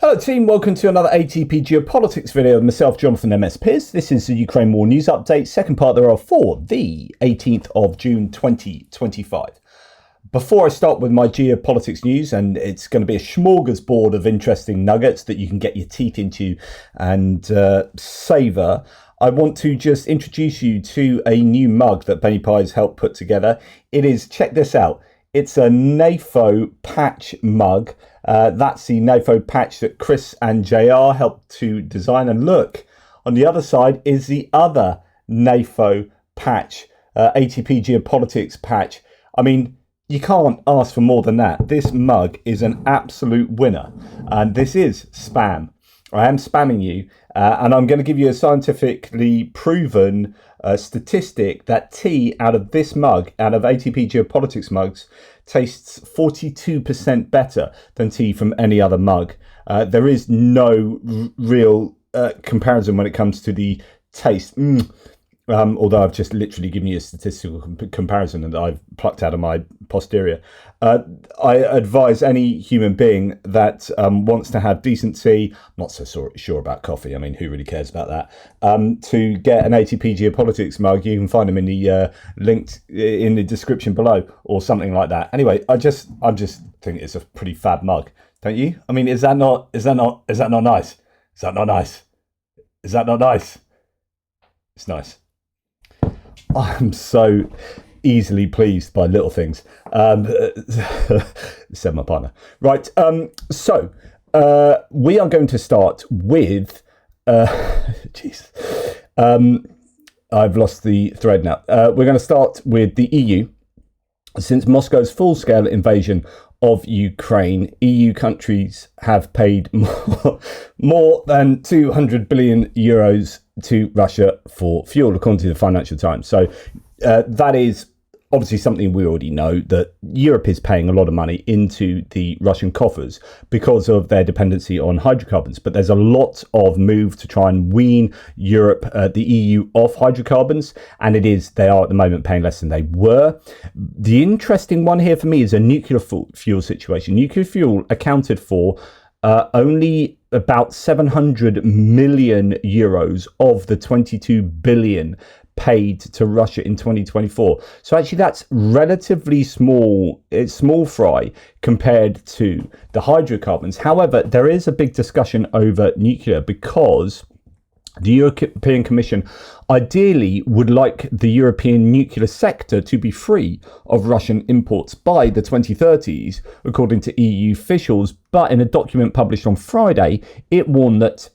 Hello team, welcome to another ATP Geopolitics video of myself, Jonathan MS Pearce. This is the Ukraine War News Update, second part thereof for the 18th of June 2025. Before I start with my geopolitics news, and it's going to be a smorgasbord of interesting nuggets that you can get your teeth into and savour, I want to just introduce you to a new mug that Benny Pie's helped put together. It is, check this out, it's a NATO patch mug. That's the NATO patch that Chris and JR helped to design. And look, on the other side is the other NATO patch, ATP Geopolitics patch. I mean, you can't ask for more than that. This mug is an absolute winner. And this is spam. I am spamming you. And I'm going to give you a scientifically proven statistic that tea out of this mug, out of ATP Geopolitics mugs, tastes 42% better than tea from any other mug. There is no real comparison when it comes to the taste. Although I've just literally given you a statistical comparison that I've plucked out of my posterior. I advise any human being that wants to have decent tea, not so sure about coffee, I mean, who really cares about that, to get an ATP Geopolitics mug. You can find them in the linked in the description below or something like that. Anyway, I just think it's a pretty fab mug, don't you? I mean, is that not nice? Is that not nice? Is that not nice? It's nice. I'm so easily pleased by little things, said my partner. Right, so we are going to start with, jeez, I've lost the thread now. We're going to start with the EU. Since Moscow's full-scale invasion of Ukraine, EU countries have paid more than 200 billion euros to Russia for fuel, according to the Financial Times. So that is obviously something we already know, that Europe is paying a lot of money into the Russian coffers because of their dependency on hydrocarbons. But there's a lot of move to try and wean Europe, the EU, off hydrocarbons. And they are at the moment paying less than they were. The interesting one here for me is a nuclear fuel situation. Nuclear fuel accounted for only about 700 million euros of the 22 billion paid to Russia in 2024. So actually that's relatively small. It's small fry compared to the hydrocarbons. However, there is a big discussion over nuclear because the European Commission ideally would like the European nuclear sector to be free of Russian imports by the 2030s, according to EU officials. But in a document published on Friday, it warned that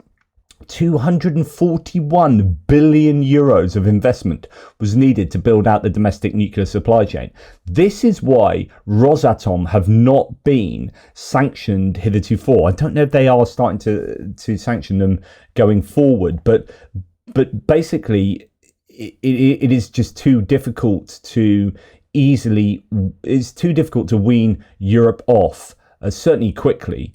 241 billion euros of investment was needed to build out the domestic nuclear supply chain. This is why Rosatom have not been sanctioned hitherto. I don't know if they are starting to sanction them going forward, but basically it is just too difficult to wean Europe off, certainly quickly,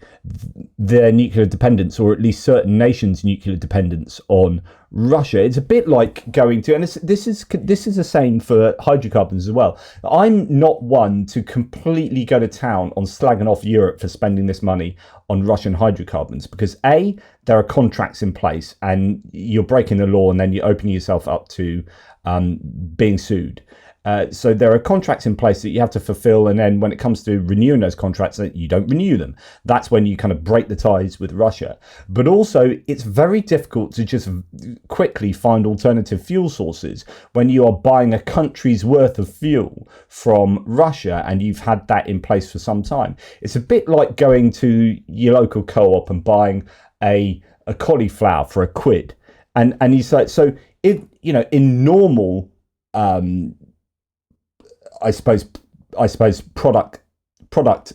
their nuclear dependence, or at least certain nations' nuclear dependence on Russia. It's a bit like going to, and this is the same for hydrocarbons as well. I'm not one to completely go to town on slagging off Europe for spending this money on Russian hydrocarbons, because A, there are contracts in place and you're breaking the law and then you're opening yourself up to being sued. So there are contracts in place that you have to fulfill, and then when it comes to renewing those contracts, you don't renew them. That's when you kind of break the ties with Russia. But also, it's very difficult to just quickly find alternative fuel sources when you are buying a country's worth of fuel from Russia and you've had that in place for some time. It's a bit like going to your local co-op and buying a cauliflower for £1. And you say, so if, in normal I suppose product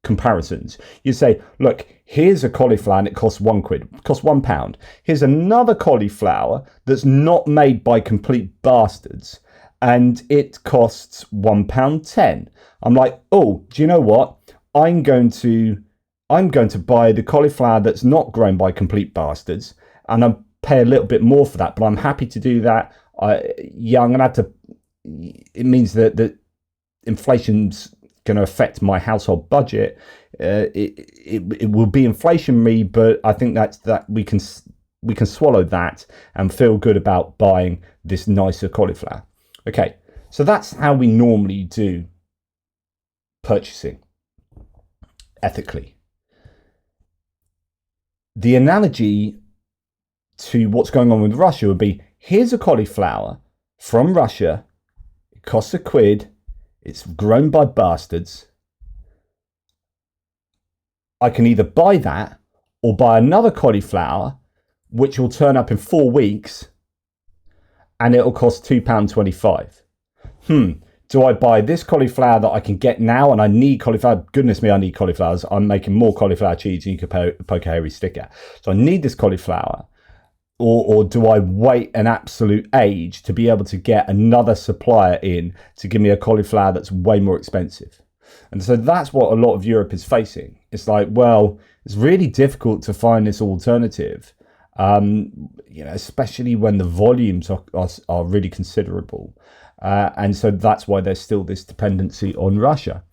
comparisons, you say, look, here's a cauliflower and it costs £1, it costs £1. Here's another cauliflower that's not made by complete bastards and it costs £1.10. I'm like, oh, do you know what? I'm going to buy the cauliflower that's not grown by complete bastards, and I'll pay a little bit more for that, but I'm happy to do that. I'm gonna have to. It means that inflation's going to affect my household budget, it will be inflationary, but I think that we can swallow that and feel good about buying this nicer cauliflower. Okay, so that's how we normally do purchasing ethically. The analogy to what's going on with Russia would be, here's a cauliflower from Russia, it costs £1, it's grown by bastards. I can either buy that or buy another cauliflower, which will turn up in 4 weeks, and it'll cost £2.25. Do I buy this cauliflower that I can get now, and I need cauliflower? Goodness me, I need cauliflowers. I'm making more cauliflower cheese than you could poke a hairy stick at. So I need this cauliflower. Or do I wait an absolute age to be able to get another supplier in to give me a cauliflower that's way more expensive? And so that's what a lot of Europe is facing. It's like, well, it's really difficult to find this alternative, especially when the volumes are really considerable. And so that's why there's still this dependency on Russia.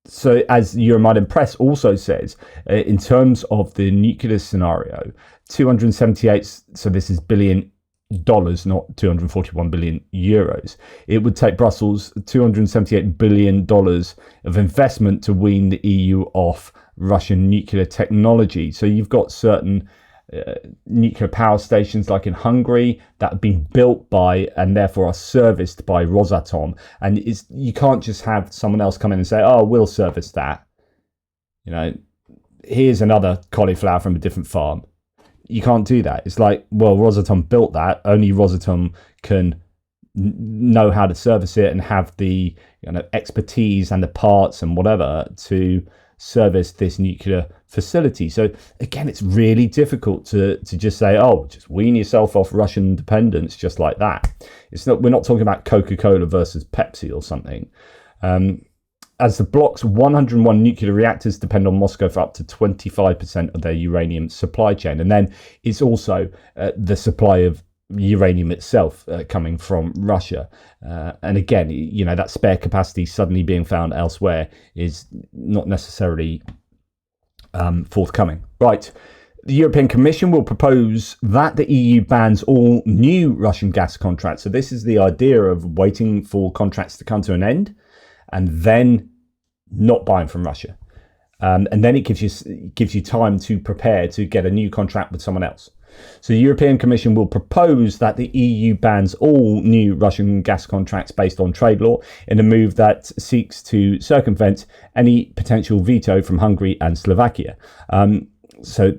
So as Euromaidan Press also says, in terms of the nuclear scenario, 278, so this is billion dollars, not 241 billion euros. It would take Brussels $278 billion of investment to wean the EU off Russian nuclear technology. So you've got certain nuclear power stations like in Hungary that have been built by and therefore are serviced by Rosatom, and you can't just have someone else come in and say, oh, we'll service that, here's another cauliflower from a different farm. You can't do that. It's like, well, Rosatom built that, only Rosatom can know how to service it and have the expertise and the parts and whatever to service this nuclear facility. So again, it's really difficult to just say, oh, just wean yourself off Russian dependence just like that. We're not talking about Coca-Cola versus Pepsi or something. As the bloc's 101 nuclear reactors depend on Moscow for up to 25% of their uranium supply chain. And then it's also the supply of uranium itself coming from Russia. And again, that spare capacity suddenly being found elsewhere is not necessarily forthcoming. Right. The European Commission will propose that the EU bans all new Russian gas contracts. So this is the idea of waiting for contracts to come to an end and then not buying from Russia. And then it gives you time to prepare to get a new contract with someone else. So the European Commission will propose that the EU bans all new Russian gas contracts based on trade law in a move that seeks to circumvent any potential veto from Hungary and Slovakia. So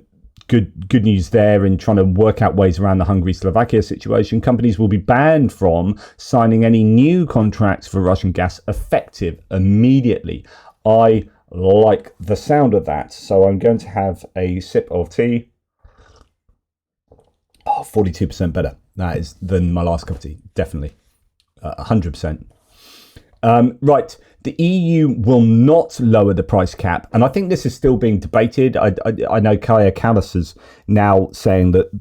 good news there in trying to work out ways around the Hungary-Slovakia situation. Companies will be banned from signing any new contracts for Russian gas effective immediately. I like the sound of that, so I'm going to have a sip of tea. 42% better. That is than my last cup of tea, definitely. 100%. Right, the EU will not lower the price cap, and I think this is still being debated. I know Kaja Kallas is now saying that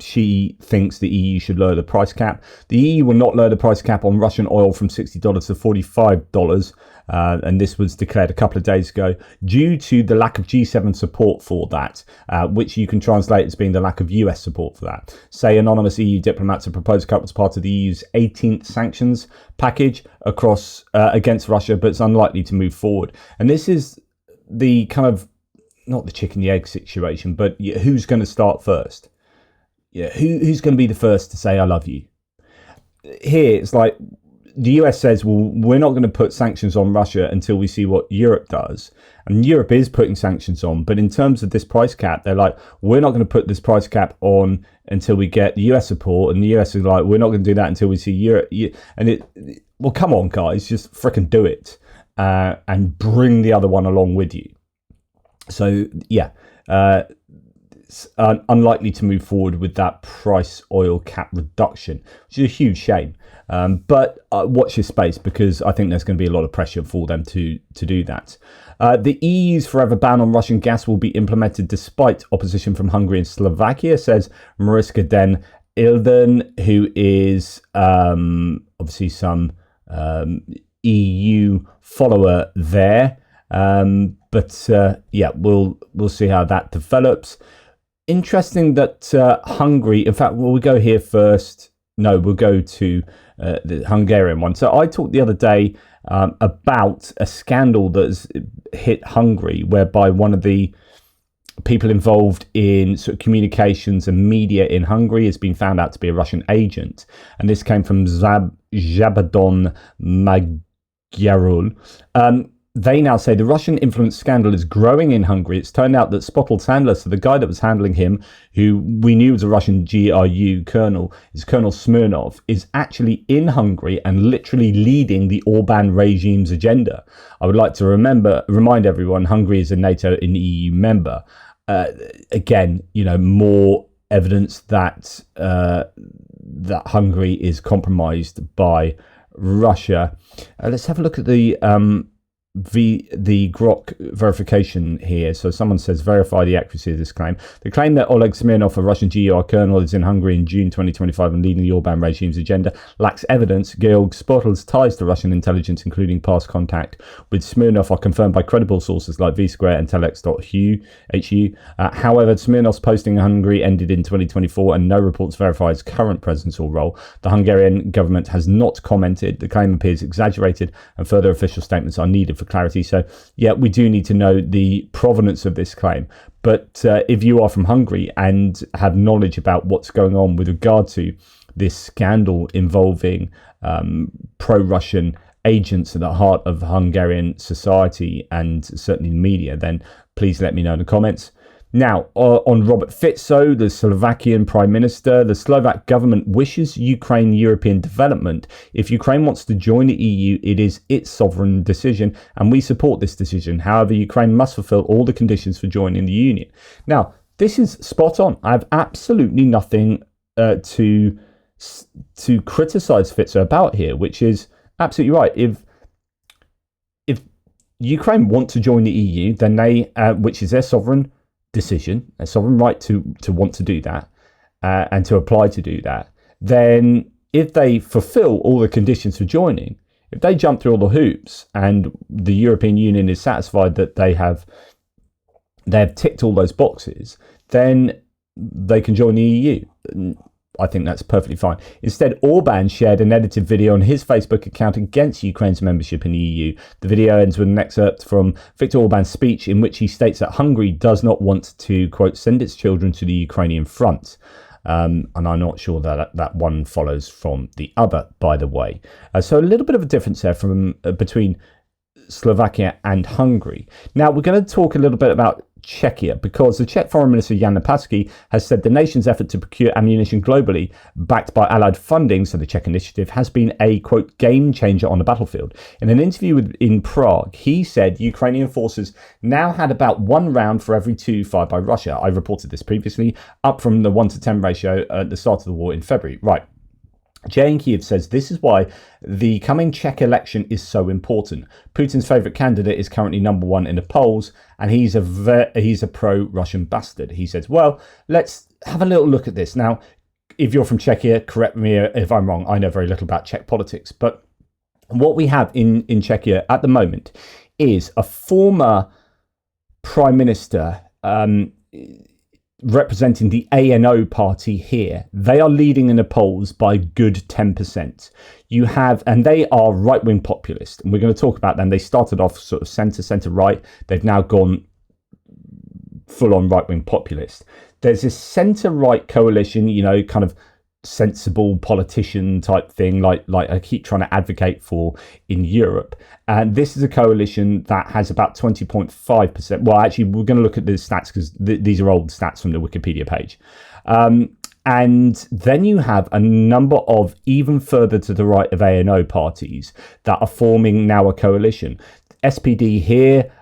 she thinks the EU should lower the price cap. The EU will not lower the price cap on Russian oil from $60 to $45, and this was declared a couple of days ago due to the lack of G7 support for that, which you can translate as being the lack of US support for that. Say anonymous EU diplomats have proposed a cut as part of the EU's 18th sanctions package across against Russia, but it's unlikely to move forward. And this is the kind of, not the chicken and egg situation, but who's going to start first? Yeah, who's going to be the first to say I love you? Here, it's like the US says, well, we're not going to put sanctions on Russia until we see what Europe does. And Europe is putting sanctions on. But in terms of this price cap, they're like, we're not going to put this price cap on until we get the US support. And the US is like, we're not going to do that until we see Europe. And well, come on, guys, just fricking do it and bring the other one along with you. So, yeah. It's unlikely to move forward with that price oil cap reduction, which is a huge shame. But watch your space, because I think there's going to be a lot of pressure for them to do that. The EU's forever ban on Russian gas will be implemented despite opposition from Hungary and Slovakia, says Mariska Den Ilden, who is obviously some EU follower there. But we'll see how that develops. Interesting that Hungary, in fact, we'll go here first. No, we'll go to the Hungarian one. So I talked the other day about a scandal that's hit Hungary, whereby one of the people involved in sort of communications and media in Hungary has been found out to be a Russian agent. And this came from Szabadon Magyarul. They now say the Russian influence scandal is growing in Hungary. It's turned out that Spottl's handler, so the guy that was handling him, who we knew was a Russian GRU colonel, is Colonel Smirnov, is actually in Hungary and literally leading the Orban regime's agenda. I would like to remind everyone, Hungary is a NATO and EU member. Again, more evidence that that Hungary is compromised by Russia. Let's have a look at the Grok verification here. So someone says, verify the accuracy of this claim. The claim that Oleg Smirnov, a Russian GR colonel, is in Hungary in June 2025 and leading the Orban regime's agenda lacks evidence. Georg Spottl's ties to Russian intelligence, including past contact with Smirnov, are confirmed by credible sources like V-Square and telex.hu. However, Smirnov's posting in Hungary ended in 2024 and no reports verify his current presence or role. The Hungarian government has not commented. The claim appears exaggerated and further official statements are needed for clarity. So we do need to know the provenance of this claim. But if you are from Hungary and have knowledge about what's going on with regard to this scandal involving pro-Russian agents at the heart of Hungarian society and certainly the media, then please let me know in the comments. Now, on Robert Fico, the Slovakian Prime Minister, the Slovak government wishes Ukraine European development. If Ukraine wants to join the EU, it is its sovereign decision, and we support this decision. However, Ukraine must fulfill all the conditions for joining the Union. Now, this is spot on. I have absolutely nothing to criticize Fico about here, which is absolutely right. If Ukraine want to join the EU, then they, which is their sovereign decision, a sovereign right to want to do that and to apply to do that, then if they fulfill all the conditions for joining, if they jump through all the hoops and the European Union is satisfied that they have ticked all those boxes, then they can join the EU. I think that's perfectly fine. Instead, Orban shared an edited video on his Facebook account against Ukraine's membership in the EU. The video ends with an excerpt from Viktor Orban's speech in which he states that Hungary does not want to, quote, send its children to the Ukrainian front. And I'm not sure that one follows from the other, by the way. So a little bit of a difference there between Slovakia and Hungary. Now, we're going to talk a little bit about Czechia, because the Czech Foreign Minister Jan Lipavsky has said the nation's effort to procure ammunition globally, backed by allied funding, so the Czech initiative, has been a, quote, game changer on the battlefield. In an interview in Prague, he said Ukrainian forces now had about 1 round for every 2 fired by Russia. I reported this previously, up from the 1-to-10 ratio at the start of the war in February. Right. Jay in Kiev says this is why the coming Czech election is so important. Putin's favourite candidate is currently number 1 in the polls, and he's a pro-Russian bastard. He says, well, let's have a little look at this. Now, if you're from Czechia, correct me if I'm wrong. I know very little about Czech politics, but what we have in Czechia at the moment is a former prime minister representing the ANO party here. They are leading in the polls by good 10%. You have, and they are right-wing populist, and we're going to talk about them. They started off sort of centre-right. They've now gone full-on right-wing populist. There's this centre-right coalition, kind of sensible politician type thing, like I keep trying to advocate for in Europe. And this is a coalition that has about 20.5%. Well, actually, we're going to look at the stats because these are old stats from the Wikipedia page. And then you have a number of even further to the right of ANO parties that are forming now a coalition. SPD here,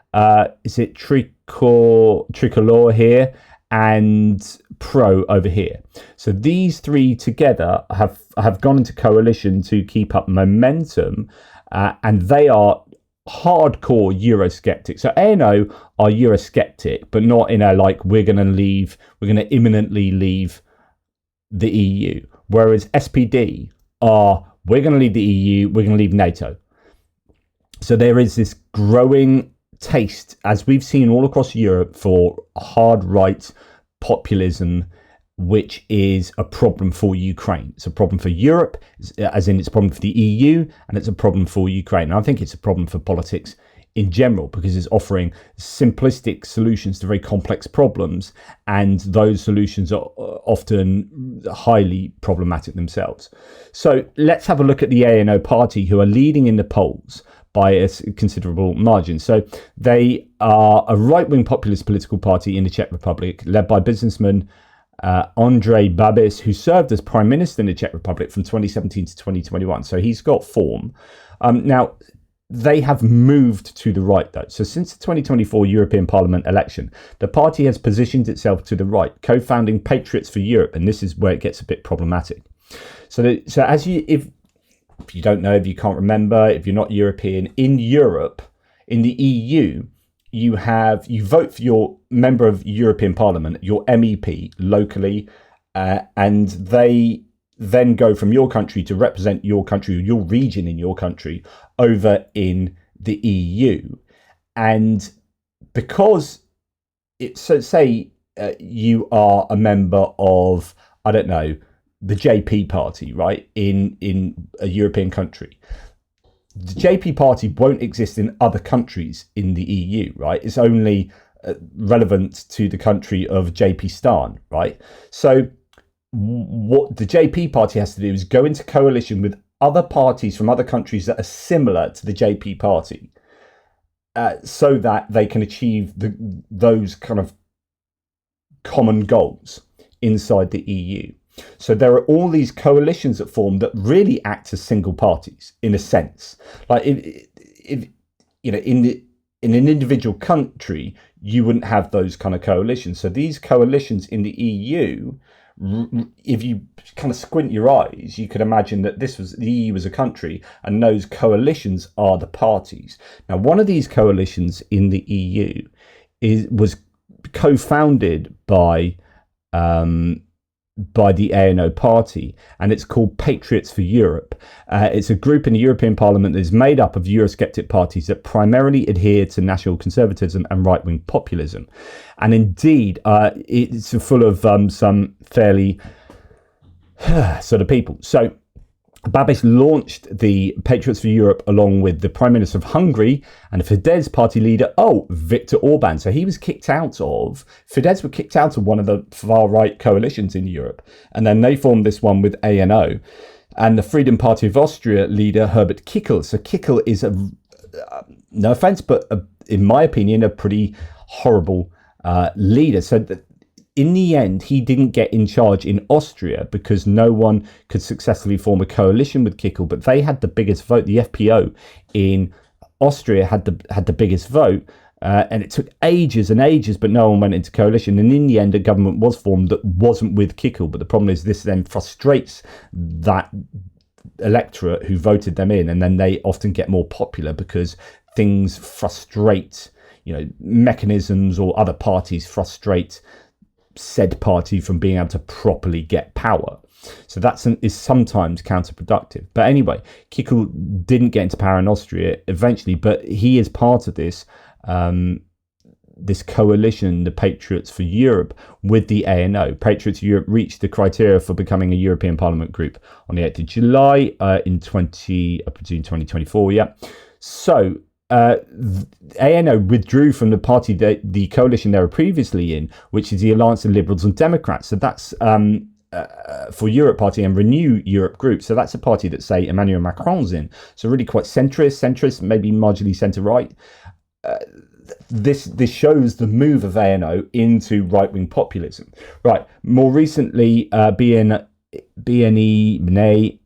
is it Tricolor here, and Pro over here. So these three together have gone into coalition to keep up momentum, and they are hardcore Eurosceptic. So ANO are Eurosceptic, but not in a we're going to imminently leave the EU. Whereas SPD are, we're going to leave the EU, we're going to leave NATO. So there is this growing taste, as we've seen all across Europe, for hard right populism, which is a problem for Ukraine. It's a problem for Europe, as in it's a problem for the EU, and it's a problem for Ukraine. And I think it's a problem for politics in general, because it's offering simplistic solutions to very complex problems, and those solutions are often highly problematic themselves. So let's have a look at the ANO party, who are leading in the polls by a considerable margin. So they are a right-wing populist political party in the Czech Republic, led by businessman Andrej Babis, who served as Prime Minister in the Czech Republic from 2017 to 2021. So he's got form. Now, they have moved to the right, though. So since the 2024 European Parliament election, the party has positioned itself to the right, co-founding Patriots for Europe, and this is where it gets a bit problematic. So as if you don't know, if you can't remember, if you're not European, in Europe, in the EU, you vote for your member of European Parliament, your MEP, locally, and they then go from your country to represent your country, your region in your country, over in the EU. And because say you are a member of, I don't know, the JP party, right, in a European country, the JP party won't exist in other countries in the EU, right? It's only relevant to the country of JP Stan, right? So what the JP party has to do is go into coalition with other parties from other countries that are similar to the JP party, so that they can achieve those kind of common goals inside the EU. So there are all these coalitions that form that really act as single parties, in a sense. Like if you know, in an individual country, you wouldn't have those kind of coalitions. So these coalitions in the EU, if you kind of squint your eyes, you could imagine that the EU was a country, and those coalitions are the parties. Now, one of these coalitions in the EU was co-founded by the ANO party, and it's called Patriots for Europe. It's a group in the European Parliament that is made up of Eurosceptic parties that primarily adhere to national conservatism and right-wing populism. And indeed, it's full of some fairly sort of people. So Babis launched the Patriots for Europe along with the Prime Minister of Hungary and the Fidesz party leader, Viktor Orban. So Fidesz were kicked out of one of the far-right coalitions in Europe. And then they formed this one with ANO. And the Freedom Party of Austria leader, Herbert Kickl. So Kickl is, no offence, but in my opinion, a pretty horrible leader. So in the end, he didn't get in charge in Austria because no one could successfully form a coalition with Kickl, but they had the biggest vote. The FPO in Austria had the biggest vote, and it took ages and ages, but no one went into coalition. And in the end, a government was formed that wasn't with Kickl. But the problem is this then frustrates that electorate who voted them in, and then they often get more popular because things frustrate, mechanisms or other parties frustrate said party from being able to properly get power. So is sometimes counterproductive. But anyway, Kickl didn't get into power in Austria eventually, but he is part of this this coalition, the Patriots for Europe, with the ANO. Patriots for Europe reached the criteria for becoming a European Parliament group on the 8th of July in June 2024. Yeah. So ANO withdrew from the party, the coalition they were previously in, which is the Alliance of Liberals and Democrats. So that's for Europe party and Renew Europe group. So that's a party that, say, Emmanuel Macron's in. So really quite centrist, maybe marginally centre-right. This shows the move of ANO into right-wing populism. Right. More recently, BNE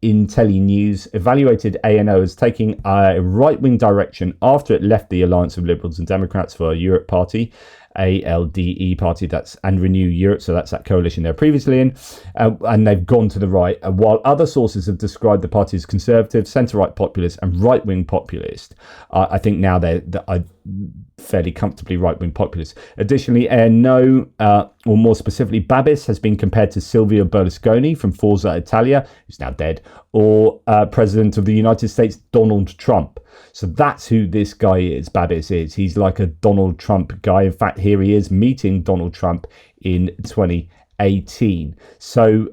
Intelli News evaluated ANO as taking a right-wing direction after it left the Alliance of Liberals and Democrats for Europe Party, ALDE party, and Renew Europe, so that's that coalition they're previously in, and they've gone to the right, while other sources have described the party as conservative, centre-right populist and right-wing populist. I think now fairly comfortably right-wing populists. Additionally, no, or more specifically, Babis has been compared to Silvio Berlusconi from Forza Italia, who's now dead, or President of the United States, Donald Trump. So that's who this guy is, Babis is. He's like a Donald Trump guy. In fact, here he is meeting Donald Trump in 2018. So,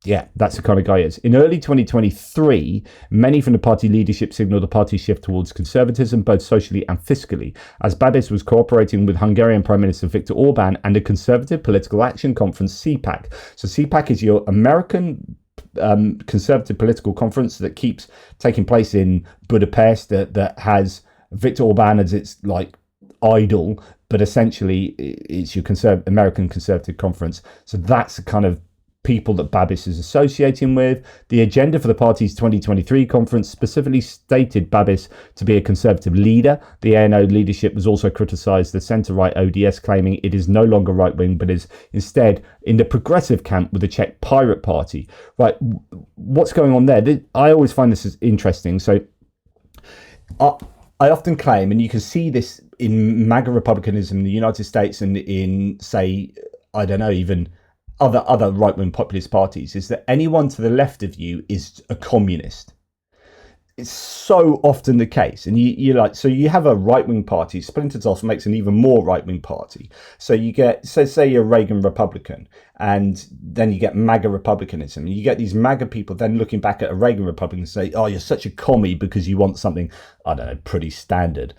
yeah, that's the kind of guy he is. In early 2023, many from the party leadership signalled a party shift towards conservatism, both socially and fiscally, as Babis was cooperating with Hungarian Prime Minister Viktor Orban and the Conservative Political Action Conference, CPAC. So CPAC is your American conservative political conference that keeps taking place in Budapest, that has Viktor Orban as its like idol, but essentially it's your American conservative conference. So that's the kind of people that Babis is associating with. The agenda for the party's 2023 conference specifically stated Babis to be a conservative leader. The ANO leadership was also criticised the centre-right ODS, claiming it is no longer right-wing, but is instead in the progressive camp with the Czech Pirate Party. Right, what's going on there? I always find this is interesting. So I often claim, and you can see this in MAGA republicanism in the United States and in, say, I don't know, even other right-wing populist parties, is that anyone to the left of you is a communist. It's so often the case. And you like, so you have a right-wing party splinters off and makes an even more right-wing party. So you get, so say you're Reagan Republican, and then you get MAGA Republicanism. And you get these MAGA people then looking back at a Reagan Republican and say, oh, you're such a commie because you want something, I don't know, pretty standard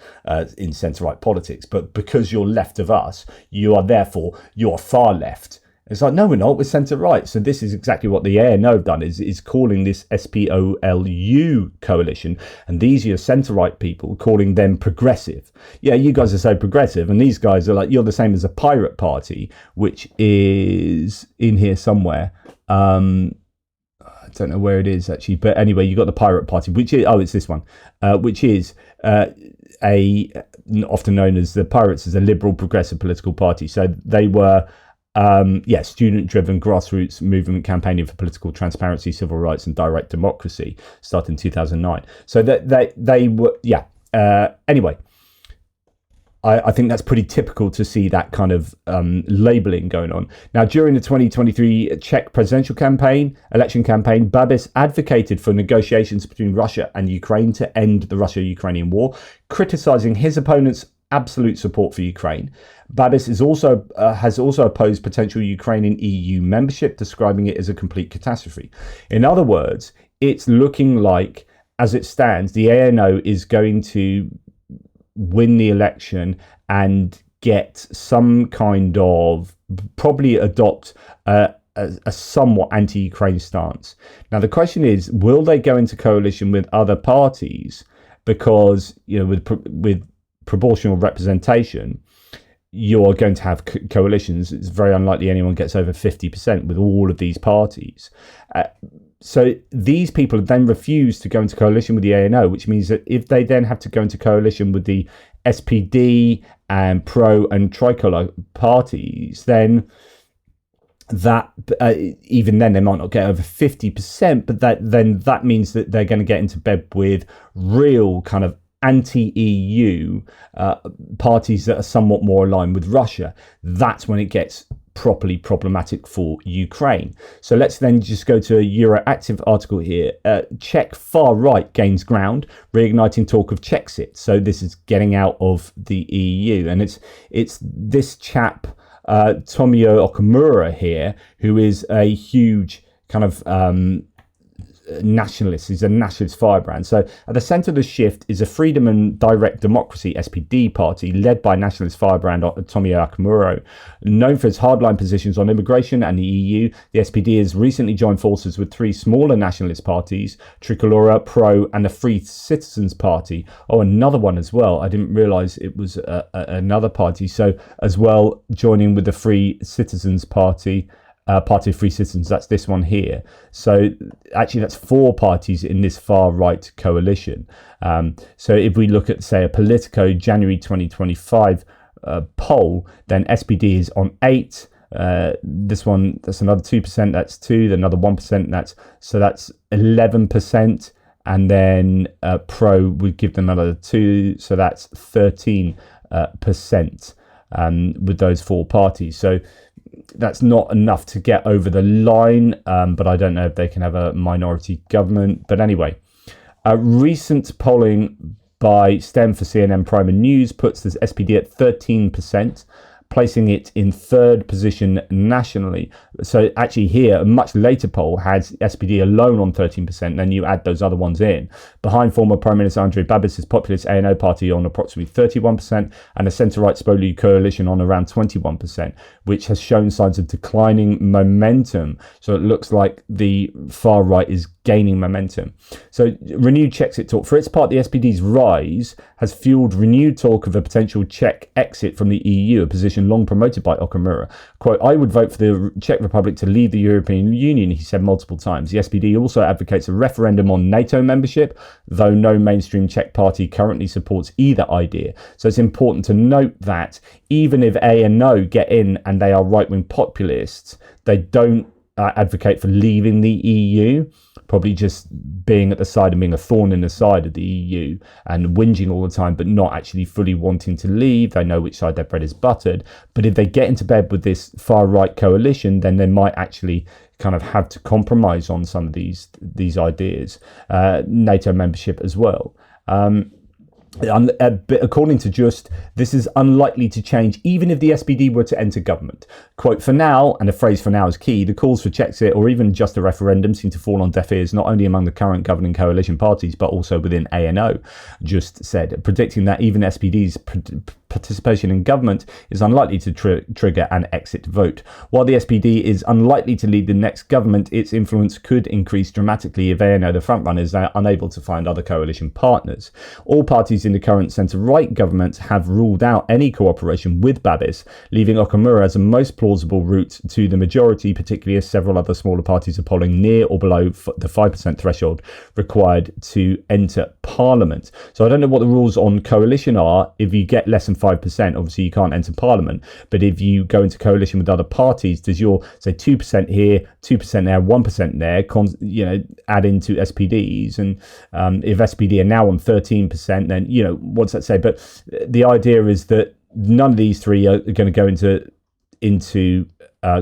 in centre-right politics. But because you're left of us, you are therefore, you're far left. It's like, no, we're not, we're centre-right. So this is exactly what the ANO have done, is calling this SPOLU coalition. And these are your centre-right people, calling them progressive. Yeah, you guys are so progressive. And these guys are like, you're the same as a pirate party, which is in here somewhere. I don't know where it is, actually. But anyway, you got the pirate party, which is, it's this one, which is often known as the Pirates, as a liberal progressive political party. So they were... student-driven grassroots movement campaigning for political transparency, civil rights, and direct democracy, started in 2009. So that they were, anyway, I think that's pretty typical to see that kind of labelling going on. Now, during the 2023 Czech presidential election campaign, Babis advocated for negotiations between Russia and Ukraine to end the Russia-Ukrainian war, criticising his opponents' absolute support for Ukraine. Babis has also opposed potential Ukrainian EU membership, describing it as a complete catastrophe. In other words, it's looking like, as it stands, the ANO is going to win the election and get some kind of, probably adopt a somewhat anti-Ukraine stance. Now, the question is, will they go into coalition with other parties? Because, with proportional representation, you're going to have coalitions. It's very unlikely anyone gets over 50% with all of these parties. So these people then refuse to go into coalition with the ANO, which means that if they then have to go into coalition with the SPD and Pro and Tricolour parties, then that even then they might not get over 50%, but that means that they're going to get into bed with real kind of anti-EU parties that are somewhat more aligned with Russia. That's when it gets properly problematic for Ukraine. So let's then just go to a Euroactiv article here. Czech far right gains ground, reigniting talk of Czexit. So this is getting out of the EU, and it's this chap Tomio Okamura here, who is a huge kind of nationalist. He's a nationalist firebrand. So at the centre of the shift is a Freedom and Direct Democracy SPD party led by nationalist firebrand Tomio Okamura. Known for its hardline positions on immigration and the EU, the SPD has recently joined forces with three smaller nationalist parties, Tricolora, Pro and the Free Citizens Party. Oh, another one as well. I didn't realise it was another party. So as well, joining with the Free Citizens Party, Party of Free Citizens, that's this one here. So actually that's four parties in this far right coalition. So if we look at, say, a Politico January 2025 poll, then SPD is on 8. This one, that's another 2%, that's 2, another 1%, that's 11%. and then pro would give them another 2, so that's 13% with those 4 parties. So that's not enough to get over the line, but I don't know if they can have a minority government. But anyway, recent polling by STEM for CNN Prime News puts the SPD at 13%, placing it in 3rd position nationally. So actually here, a much later poll has SPD alone on 13%, then you add those other ones in. Behind former Prime Minister Babis' populist ANO party on approximately 31%, and a centre-right Spolu coalition on around 21%, which has shown signs of declining momentum. So it looks like the far right is gaining momentum. So renewed Czexit talk. For its part, the SPD's rise has fueled renewed talk of a potential Czech exit from the EU, a position long promoted by Okamura. Quote, I would vote for the Czech Republic to leave the European Union, he said multiple times. The SPD also advocates a referendum on NATO membership, though no mainstream Czech party currently supports either idea. So it's important to note that even if ANO get in and they are right-wing populists, they don't advocate for leaving the EU, probably just being at the side and being a thorn in the side of the EU and whinging all the time, but not actually fully wanting to leave. They know which side their bread is buttered. But if they get into bed with this far right coalition, then they might actually kind of have to compromise on some of these ideas, NATO membership as well. According to Just, this is unlikely to change even if the SPD were to enter government. Quote, for now, and the phrase for now is key, the calls for Czexit or even just a referendum seem to fall on deaf ears, not only among the current governing coalition parties, but also within ANO, Just said, predicting that even SPD's participation in government is unlikely to trigger an exit vote. While the SPD is unlikely to lead the next government, its influence could increase dramatically if ANO, the frontrunners, are unable to find other coalition partners. All parties in the current centre-right government have ruled out any cooperation with Babis, leaving Okamura as the most plausible route to the majority, particularly as several other smaller parties are polling near or below the 5% threshold required to enter parliament. So I don't know what the rules on coalition are. If you get less than 5%, obviously you can't enter parliament. But if you go into coalition with other parties, does your, say, 2% here, 2% there, 1% there, add into SPDs? And if SPD are now on 13%, then, what's that say? But the idea is that none of these three are going to go into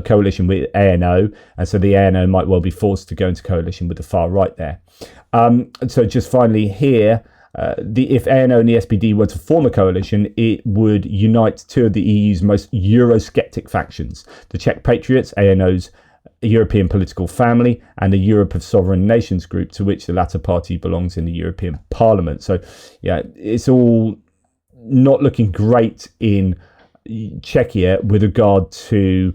coalition with ANO, and so the ANO might well be forced to go into coalition with the far right there. So just finally here, if ANO and the SPD were to form a coalition, it would unite 2 of the EU's most Eurosceptic factions, the Czech patriots, ANO's European political family, and the Europe of Sovereign Nations group, to which the latter party belongs in the European Parliament. So, yeah, it's all not looking great in Czechia with regard to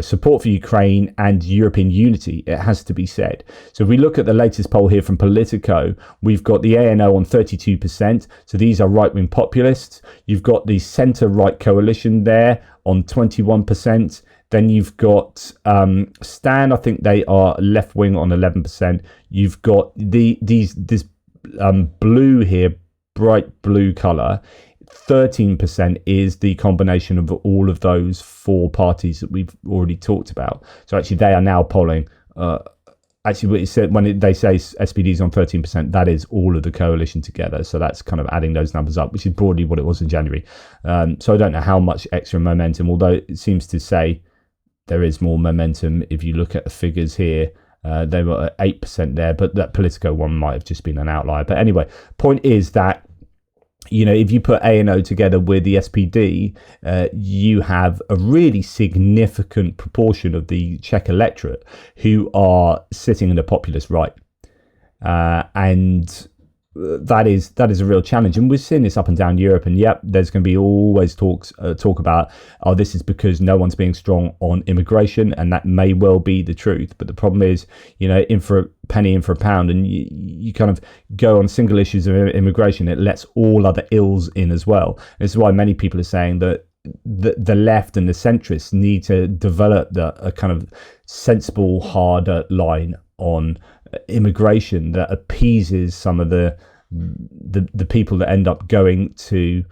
support for Ukraine and European unity, it has to be said. So if we look at the latest poll here from Politico, we've got the ANO on 32%. So these are right-wing populists. You've got the centre-right coalition there on 21%. Then you've got Stan, I think they are left-wing on 11%. You've got this blue here, bright blue colour. 13% is the combination of all of those 4 parties that we've already talked about. So actually they are now polling. Actually, what it said, they say SPD is on 13%, that is all of the coalition together. So that's kind of adding those numbers up, which is broadly what it was in January. So I don't know how much extra momentum, although it seems to say there is more momentum. If you look at the figures here, they were at 8% there, but that Politico one might have just been an outlier. But anyway, point is that if you put ANO together with the SPD, you have a really significant proportion of the Czech electorate who are sitting in the populist right. And that is a real challenge. And we're seeing this up and down Europe. And yep, there's going to be always talk about, this is because no one's being strong on immigration. And that may well be the truth. But the problem is, in for a penny, in for a pound. And you kind of go on single issues of immigration. It lets all other ills in as well. This is why many people are saying that the left and the centrists need to develop a kind of sensible, harder line on immigration that appeases some of the people that end up going to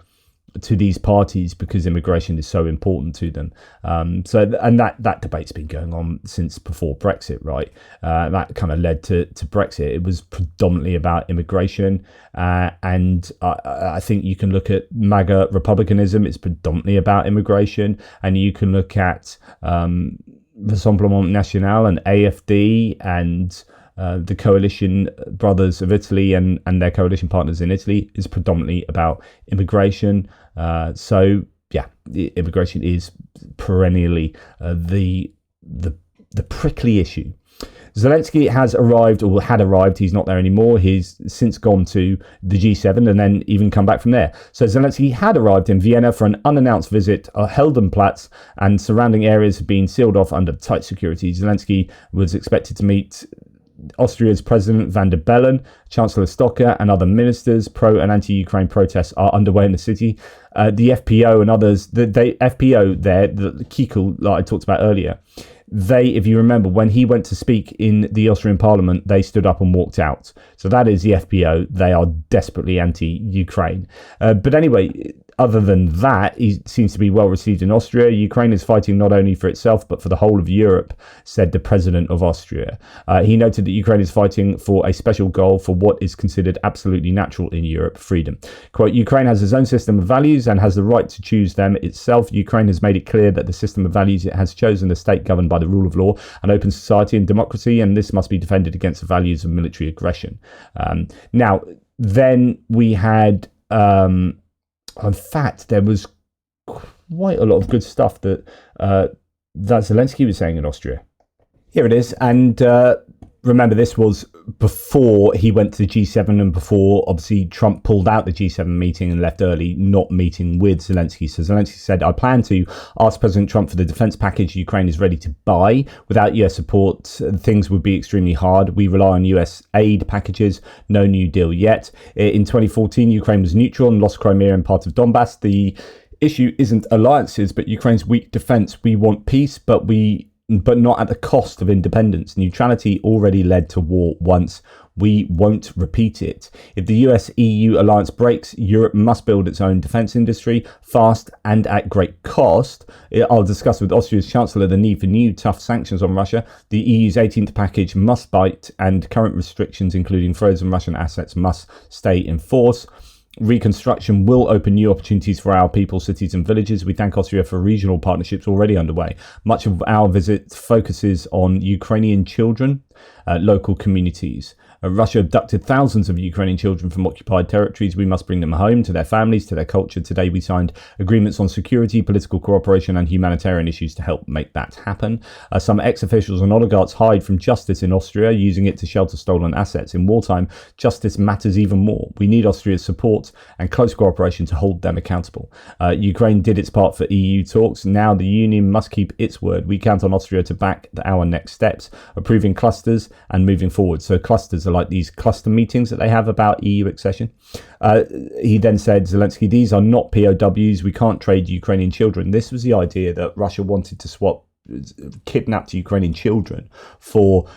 to these parties because immigration is so important to them. And that debate's been going on since before Brexit, right? That kind of led to Brexit. It was predominantly about immigration, and I think you can look at MAGA republicanism. It's predominantly about immigration, and you can look at Rassemblement National and AFD and the coalition brothers of Italy and their coalition partners in Italy is predominantly about immigration. So yeah, immigration is perennially the prickly issue. Zelensky has arrived, or had arrived. He's not there anymore. He's since gone to the G7 and then even come back from there. So Zelensky had arrived in Vienna for an unannounced visit. Heldenplatz and surrounding areas have been sealed off under tight security. Zelensky was expected to meet Austria's President van der Bellen, Chancellor Stocker, and other ministers. Pro and anti-Ukraine protests are underway in the city. The FPO and others, the FPO there, the Kikl, like I talked about earlier, they, if you remember, when he went to speak in the Austrian parliament, they stood up and walked out. So that is the FPO. They are desperately anti-Ukraine. But anyway, other than that, he seems to be well received in Austria. Ukraine is fighting not only for itself, but for the whole of Europe, said the president of Austria. He noted that Ukraine is fighting for a special goal for what is considered absolutely natural in Europe, freedom. Quote, Ukraine has its own system of values and has the right to choose them itself. Ukraine has made it clear that the system of values it has chosen, a state governed by the rule of law, an open society and democracy, and this must be defended against the values of military aggression. Now, then we had... in fact, there was quite a lot of good stuff that Zelensky was saying in Austria. Here it is. And remember, this was before he went to the G7 and before, obviously, Trump pulled out the G7 meeting and left early, not meeting with Zelensky. So Zelensky said, I plan to ask President Trump for the defense package Ukraine is ready to buy. Without US support, things would be extremely hard. We rely on US aid packages. No new deal yet. In 2014, Ukraine was neutral and lost Crimea and part of Donbass. The issue isn't alliances, but Ukraine's weak defense. We want peace, but not at the cost of independence. Neutrality already led to war once. We won't repeat it. If the US-EU alliance breaks, Europe must build its own defence industry fast and at great cost. I'll discuss with Austria's Chancellor the need for new tough sanctions on Russia. The EU's 18th package must bite, and current restrictions, including frozen Russian assets, must stay in force. Reconstruction will open new opportunities for our people, cities and villages. We thank Austria for regional partnerships already underway. Much of our visit focuses on Ukrainian children, local communities. Russia abducted thousands of Ukrainian children from occupied territories. We must bring them home to their families, to their culture. Today we signed agreements on security, political cooperation and humanitarian issues to help make that happen. Some ex-officials and oligarchs hide from justice in Austria, using it to shelter stolen assets. In wartime, justice matters even more. We need Austria's support and close cooperation to hold them accountable. Ukraine did its part for EU talks. Now the Union must keep its word. We count on Austria to back our next steps, approving clusters and moving forward. So clusters are like these cluster meetings that they have about EU accession. He then said, Zelensky, these are not POWs. We can't trade Ukrainian children. This was the idea that Russia wanted to swap kidnapped Ukrainian children for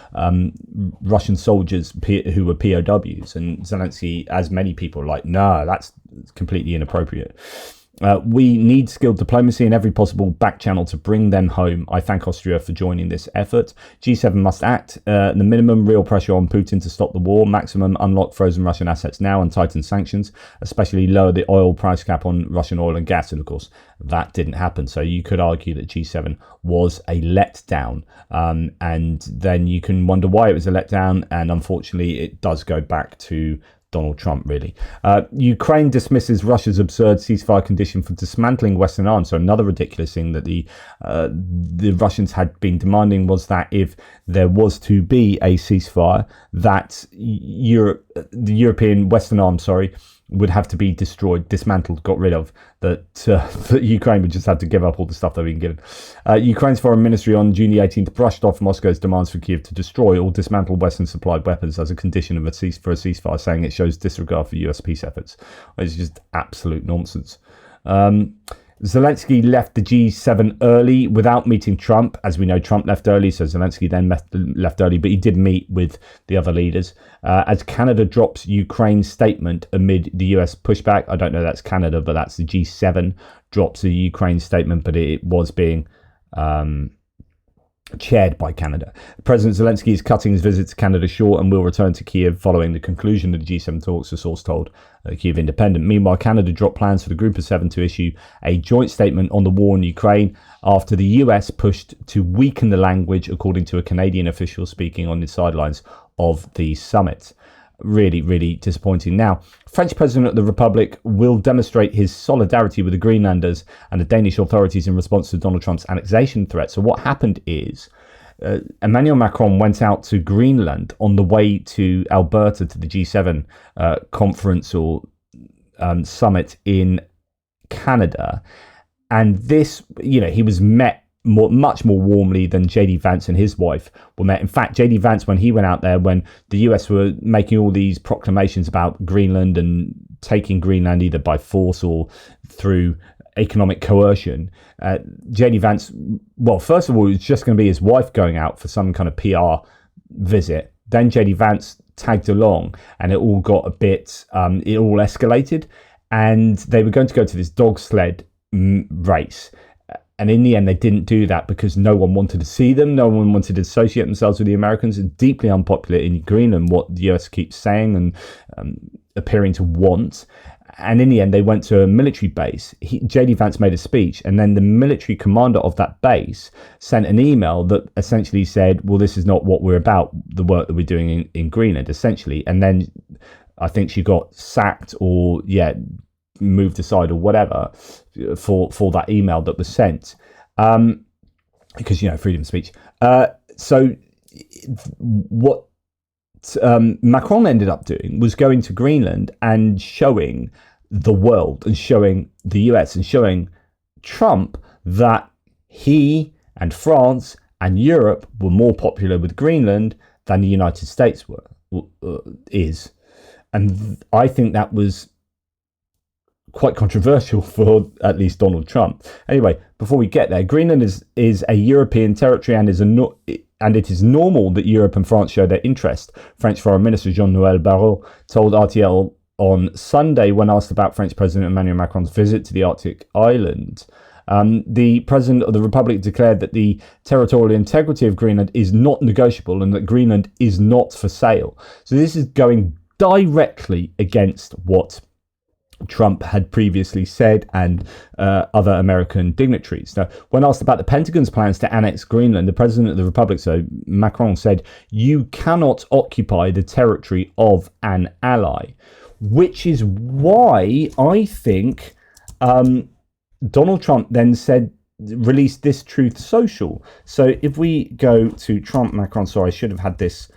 Russian soldiers who were POWs. And Zelensky, as many people, are like, no, that's completely inappropriate. We need skilled diplomacy in every possible back channel to bring them home. I thank Austria for joining this effort. G7 must act. The minimum, real pressure on Putin to stop the war. Maximum, unlock frozen Russian assets now and tighten sanctions, especially lower the oil price cap on Russian oil and gas. And of course, that didn't happen. So you could argue that G7 was a letdown. And then you can wonder why it was a letdown. And unfortunately, it does go back to Donald Trump, really. Ukraine dismisses Russia's absurd ceasefire condition for dismantling Western arms. So another ridiculous thing that the Russians had been demanding was that if there was to be a ceasefire, that the European Western arms, would have to be destroyed, dismantled, got rid of, that Ukraine would just have to give up all the stuff they've been given. Ukraine's foreign ministry on June the 18th brushed off Moscow's demands for Kyiv to destroy or dismantle Western-supplied weapons as a condition of a ceasefire, saying it shows disregard for US peace efforts. It's just absolute nonsense. Zelensky left the G7 early without meeting Trump. As we know, Trump left early, so Zelensky then left early, but he did meet with the other leaders. As Canada drops Ukraine statement amid the US pushback, I don't know that's Canada, but that's the G7 drops the Ukraine statement, but it was being chaired by Canada. President Zelensky is cutting his visit to Canada short and will return to Kiev following the conclusion of the G7 talks, a source told Kiev Independent. Meanwhile, Canada dropped plans for the Group of Seven to issue a joint statement on the war in Ukraine after the US pushed to weaken the language, according to a Canadian official speaking on the sidelines of the summit. Really, really disappointing. Now, French President of the Republic will demonstrate his solidarity with the Greenlanders and the Danish authorities in response to Donald Trump's annexation threat. So what happened is Emmanuel Macron went out to Greenland on the way to Alberta to the G7 conference or summit in Canada. And this, he was met much more warmly than JD Vance and his wife were met. In fact, JD Vance, when he went out there, when the US were making all these proclamations about Greenland and taking Greenland either by force or through economic coercion, JD Vance, well, first of all, it was just going to be his wife going out for some kind of PR visit. Then JD Vance tagged along and it all got a bit, it all escalated, and they were going to go to this dog sled race. And in the end, they didn't do that because no one wanted to see them. No one wanted to associate themselves with the Americans. It's deeply unpopular in Greenland, what the US keeps saying and appearing to want. And in the end, they went to a military base. JD Vance made a speech, and then the military commander of that base sent an email that essentially said, well, this is not what we're about, the work that we're doing in Greenland, essentially. And then I think she got sacked or, moved aside or whatever for that email that was sent, because freedom of speech. So what Macron ended up doing was going to Greenland and showing the world and showing the US and showing Trump that he and France and Europe were more popular with Greenland than the United States is. And I think that was quite controversial for at least Donald Trump. Anyway, before we get there, Greenland is a European territory and it is normal that Europe and France show their interest. French Foreign Minister Jean-Noël Barrot told RTL on Sunday when asked about French President Emmanuel Macron's visit to the Arctic island. The President of the Republic declared that the territorial integrity of Greenland is not negotiable and that Greenland is not for sale. So this is going directly against what Trump had previously said and other American dignitaries. Now, when asked about the Pentagon's plans to annex Greenland, the President of the Republic, so Macron, said, "You cannot occupy the territory of an ally," which is why I think Donald Trump then released this Truth Social. So if we go to Trump, Macron, sorry, I should have had this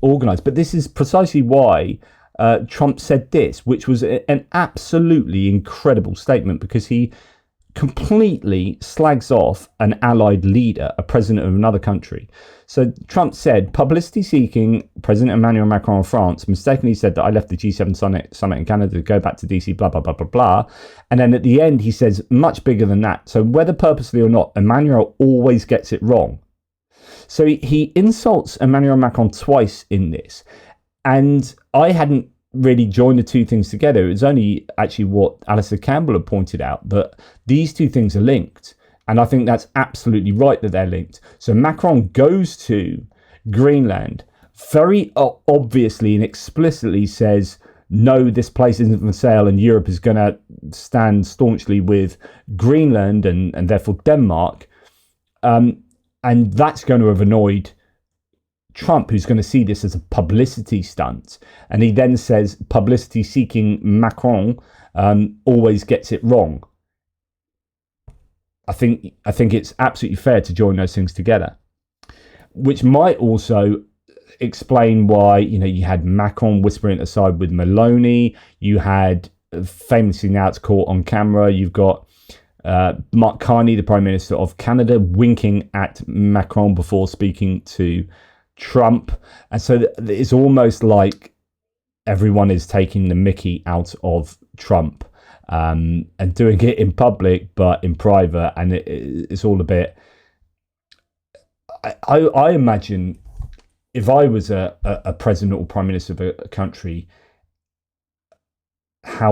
organized, but this is precisely why Trump said this, which was an absolutely incredible statement because he completely slags off an allied leader, a president of another country. So Trump said, publicity-seeking President Emmanuel Macron of France mistakenly said that I left the G7 summit in Canada to go back to DC, blah, blah, blah, blah, blah. And then at the end, he says, much bigger than that. So whether purposely or not, Emmanuel always gets it wrong. So he insults Emmanuel Macron twice in this. And I hadn't really joined the two things together. It was only actually what Alistair Campbell had pointed out, that these two things are linked. And I think that's absolutely right that they're linked. So Macron goes to Greenland, very obviously and explicitly says, no, this place isn't for sale and Europe is going to stand staunchly with Greenland and therefore Denmark. And that's going to have annoyed Trump, who's going to see this as a publicity stunt. And he then says publicity-seeking Macron always gets it wrong. I think it's absolutely fair to join those things together, which might also explain why, you had Macron whispering aside with Meloni. You had, famously now it's caught on camera, you've got Mark Carney, the Prime Minister of Canada, winking at Macron before speaking to Trump. And so it's almost like everyone is taking the mickey out of Trump. and doing it in public, but in private, and it's all a bit. I imagine if I was a president or prime minister of a country, I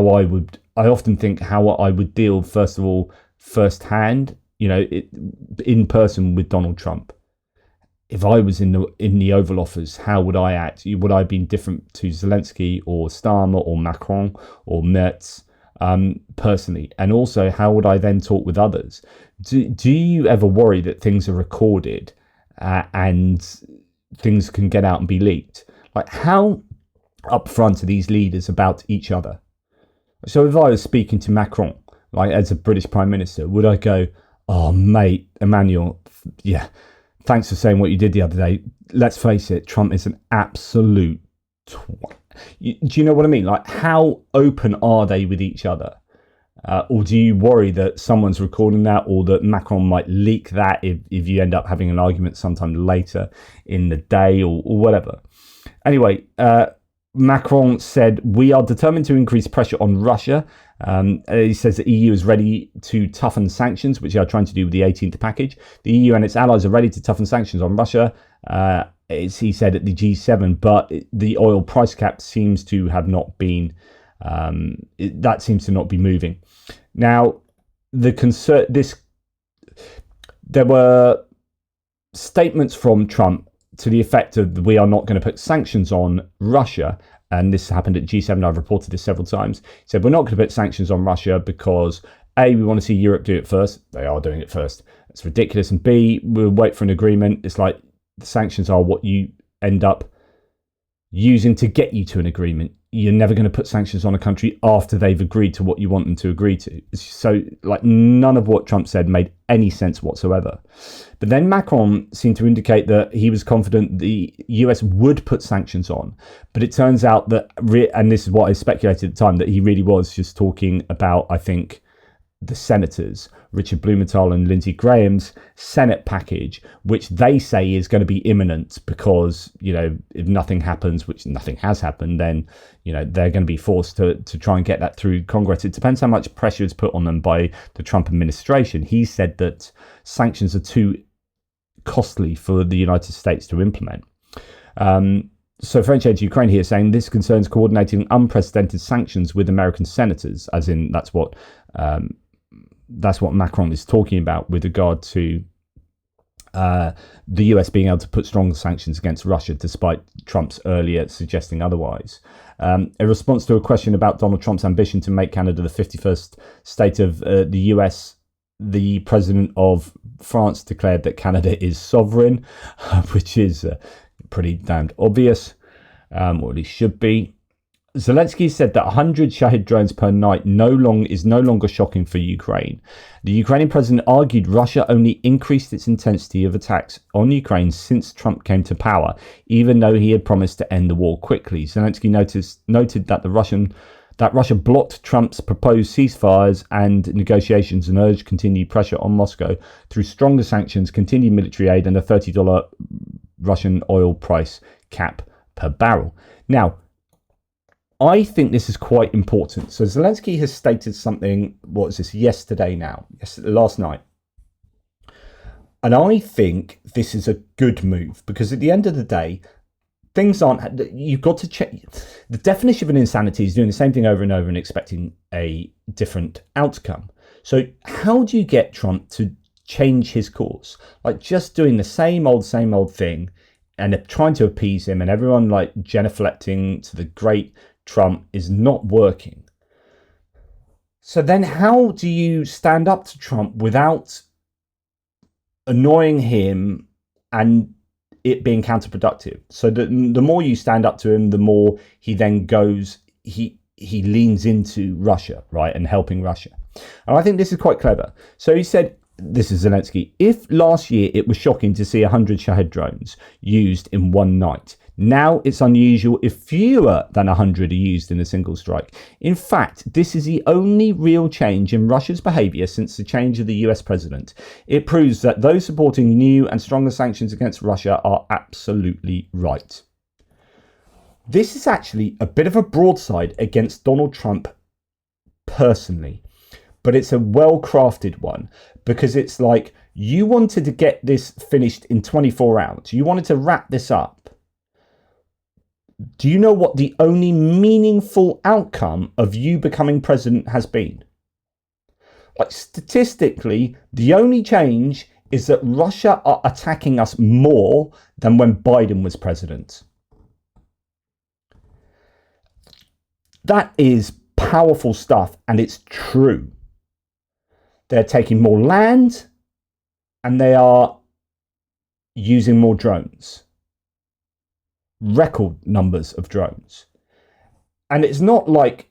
often think how I would deal, first of all, firsthand, in person with Donald Trump. If I was in the Oval Office, how would I act? Would I have been different to Zelensky or Starmer or Macron or Merz personally? And also, how would I then talk with others? Do you ever worry that things are recorded and things can get out and be leaked? Like, how upfront are these leaders about each other? So if I was speaking to Macron, like as a British Prime Minister, would I go, "Oh, mate, Emmanuel, yeah, thanks for saying what you did the other day. Let's face it, Trump is an absolute twat." Do you know what I mean? Like, how open are they with each other? Or do you worry that someone's recording that, or that Macron might leak that if you end up having an argument sometime later in the day or whatever? Anyway, Macron said, "We are determined to increase pressure on Russia." He says the EU is ready to toughen sanctions, which they are trying to do with the 18th package. The EU and its allies are ready to toughen sanctions on Russia, he said at the G7, but the oil price cap seems to have not been, that seems to not be moving. Now, there were statements from Trump to the effect of, we are not going to put sanctions on Russia. And this happened at G7. I've reported this several times. He said, we're not going to put sanctions on Russia because A, we want to see Europe do it first. They are doing it first. It's ridiculous. And B, we'll wait for an agreement. It's like the sanctions are what you end up using to get you to an agreement. You're never going to put sanctions on a country after they've agreed to what you want them to agree to. So, like, none of what Trump said made any sense whatsoever. But then Macron seemed to indicate that he was confident the US would put sanctions on. But it turns out that, and this is what I speculated at the time, that he really was just talking about, I think, the senators, Richard Blumenthal and Lindsey Graham's Senate package, which they say is going to be imminent because, if nothing happens, which nothing has happened, then, they're going to be forced to try and get that through Congress. It depends how much pressure is put on them by the Trump administration. He said that sanctions are too costly for the United States to implement. So French aid to Ukraine here saying this concerns coordinating unprecedented sanctions with American senators, as in that's what Macron is talking about with regard to the US being able to put stronger sanctions against Russia, despite Trump's earlier suggesting otherwise. In response to a question about Donald Trump's ambition to make Canada the 51st state of the US, the president of France declared that Canada is sovereign, which is pretty damned obvious, or at least should be. Zelensky said that 100 Shahid drones per night is no longer shocking for Ukraine. The Ukrainian president argued Russia only increased its intensity of attacks on Ukraine since Trump came to power, even though he had promised to end the war quickly. Zelensky noted that Russia blocked Trump's proposed ceasefires and negotiations and urged continued pressure on Moscow through stronger sanctions, continued military aid, and a $30 Russian oil price cap per barrel. Now, I think this is quite important. So Zelensky has stated something, what is this, last night. And I think this is a good move because at the end of the day, things aren't, you've got to check. The definition of an insanity is doing the same thing over and over and expecting a different outcome. So how do you get Trump to change his course? Like just doing the same old thing and trying to appease him and everyone like genuflecting to the great Trump is not working. So then how do you stand up to Trump without annoying him and it being counterproductive? So the more you stand up to him, the more he then goes, he leans into Russia, right, and helping Russia. And I think this is quite clever. So he said, this is Zelensky, if last year it was shocking to see 100 Shahid drones used in one night, now it's unusual if fewer than 100 are used in a single strike. In fact, this is the only real change in Russia's behaviour since the change of the US president. It proves that those supporting new and stronger sanctions against Russia are absolutely right. This is actually a bit of a broadside against Donald Trump personally, but it's a well-crafted one, because it's like, you wanted to get this finished in 24 hours. You wanted to wrap this up. Do you know what the only meaningful outcome of you becoming president has been? Like, statistically, the only change is that Russia are attacking us more than when Biden was president. That is powerful stuff, and it's true. They're taking more land, and they are using more drones. Record numbers of drones. And it's not like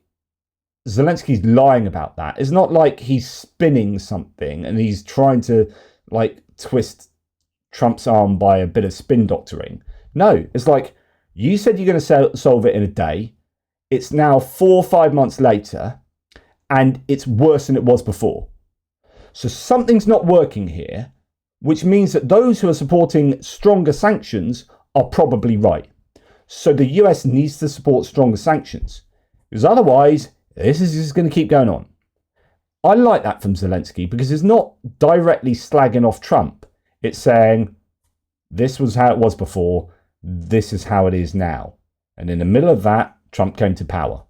Zelensky's lying about that. It's not like he's spinning something and he's trying to like twist Trump's arm by a bit of spin doctoring. No, it's like, you said you're going to solve it in a day. It's now 4 or 5 months later, and it's worse than it was before. So something's not working here, which means that those who are supporting stronger sanctions are probably right. So the US needs to support stronger sanctions, because otherwise this is just going to keep going on. I like that from Zelensky, because it's not directly slagging off Trump. It's saying, this was how it was before, this is how it is now. And in the middle of that, Trump came to power.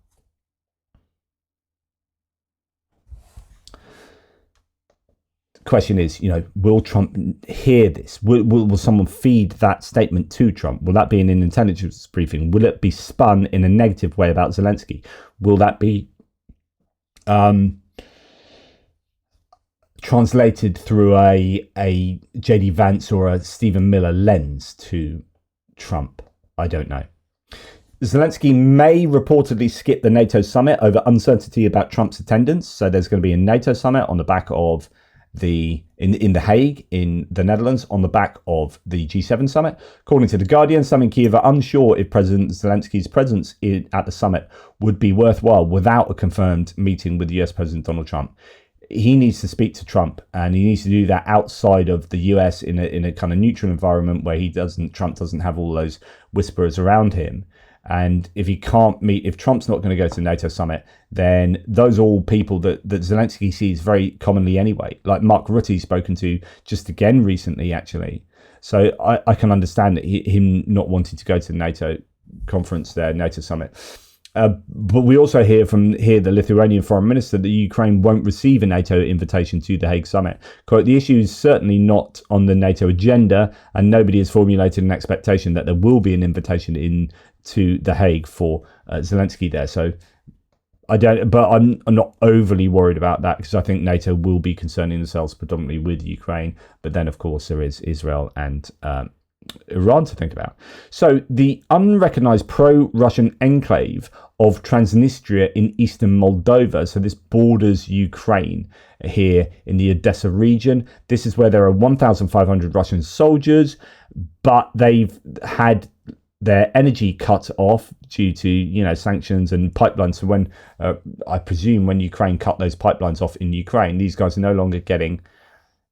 The question is, will Trump hear this? Will someone feed that statement to Trump? Will that be in an intelligence briefing? Will it be spun in a negative way about Zelensky? Will that be translated through a JD Vance or a Stephen Miller lens to Trump? I don't know. Zelensky may reportedly skip the NATO summit over uncertainty about Trump's attendance. So there's going to be a NATO summit on the back of in The Hague in the Netherlands, on the back of the G7 summit. According to The Guardian, some in Kyiv are unsure if President Zelensky's presence at the summit would be worthwhile without a confirmed meeting with US President Donald Trump. He needs to speak to Trump, and he needs to do that outside of the US in a kind of neutral environment where Trump doesn't have all those whisperers around him. And if he can't meet, if Trump's not going to go to the NATO summit, then those are all people that Zelensky sees very commonly anyway. Like Mark Rutte's spoken to just again recently, actually. So I can understand that him not wanting to go to the NATO conference there, NATO summit. But we also hear the Lithuanian foreign minister that Ukraine won't receive a NATO invitation to the Hague summit. Quote, the issue is certainly not on the NATO agenda, and nobody has formulated an expectation that there will be an invitation to the Hague for Zelensky there. So I'm not overly worried about that, because I think NATO will be concerning themselves predominantly with Ukraine. But then, of course, there is Israel and Iran to think about. So the unrecognized pro-Russian enclave of Transnistria in eastern Moldova, so this borders Ukraine here in the Odessa region. This is where there are 1,500 Russian soldiers, but they've had their energy cut off due to sanctions and pipelines. So when I presume when Ukraine cut those pipelines off in Ukraine, these guys are no longer getting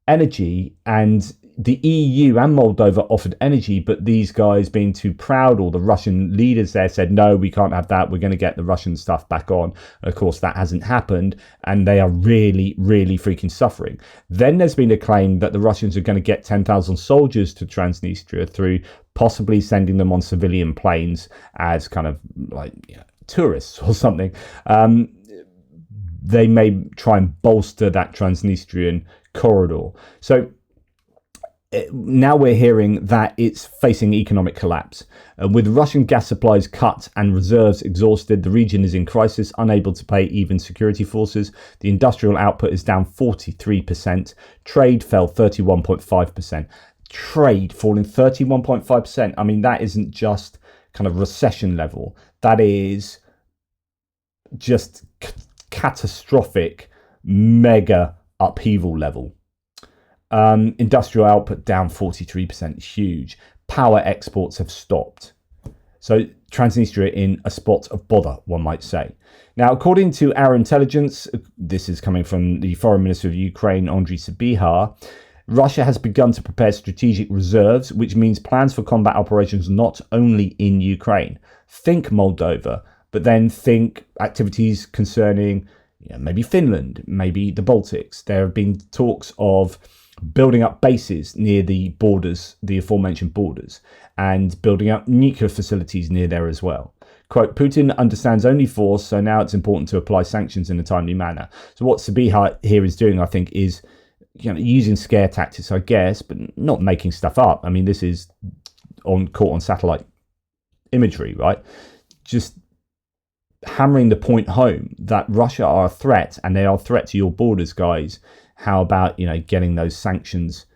energy, and the EU and Moldova offered energy, but these guys, being too proud, or the Russian leaders there, said, no, we can't have that. We're going to get the Russian stuff back on. Of course, that hasn't happened, and they are really, really freaking suffering. Then there's been a claim that the Russians are going to get 10,000 soldiers to Transnistria through possibly sending them on civilian planes as kind of like tourists or something. They may try and bolster that Transnistrian corridor. So now we're hearing that it's facing economic collapse. With Russian gas supplies cut and reserves exhausted, the region is in crisis, unable to pay even security forces. The industrial output is down 43%. Trade fell 31.5%. Trade falling 31.5%. I mean, that isn't just kind of recession level. That is just catastrophic, mega upheaval level. Industrial output down 43%, huge. Power exports have stopped. So Transnistria in a spot of bother, one might say. Now, according to our intelligence, this is coming from the Foreign Minister of Ukraine, Andriy Sybiha, Russia has begun to prepare strategic reserves, which means plans for combat operations not only in Ukraine. Think Moldova, but then think activities concerning maybe Finland, maybe the Baltics. There have been talks of building up bases near the borders, the aforementioned borders, and building up nuclear facilities near there as well. Quote, Putin understands only force, so now it's important to apply sanctions in a timely manner. So what Sabiha here is doing, I think, is using scare tactics, I guess, but not making stuff up. I mean, this is caught on satellite imagery, right? Just hammering the point home that Russia are a threat, and they are a threat to your borders, guys. How about, getting those sanctions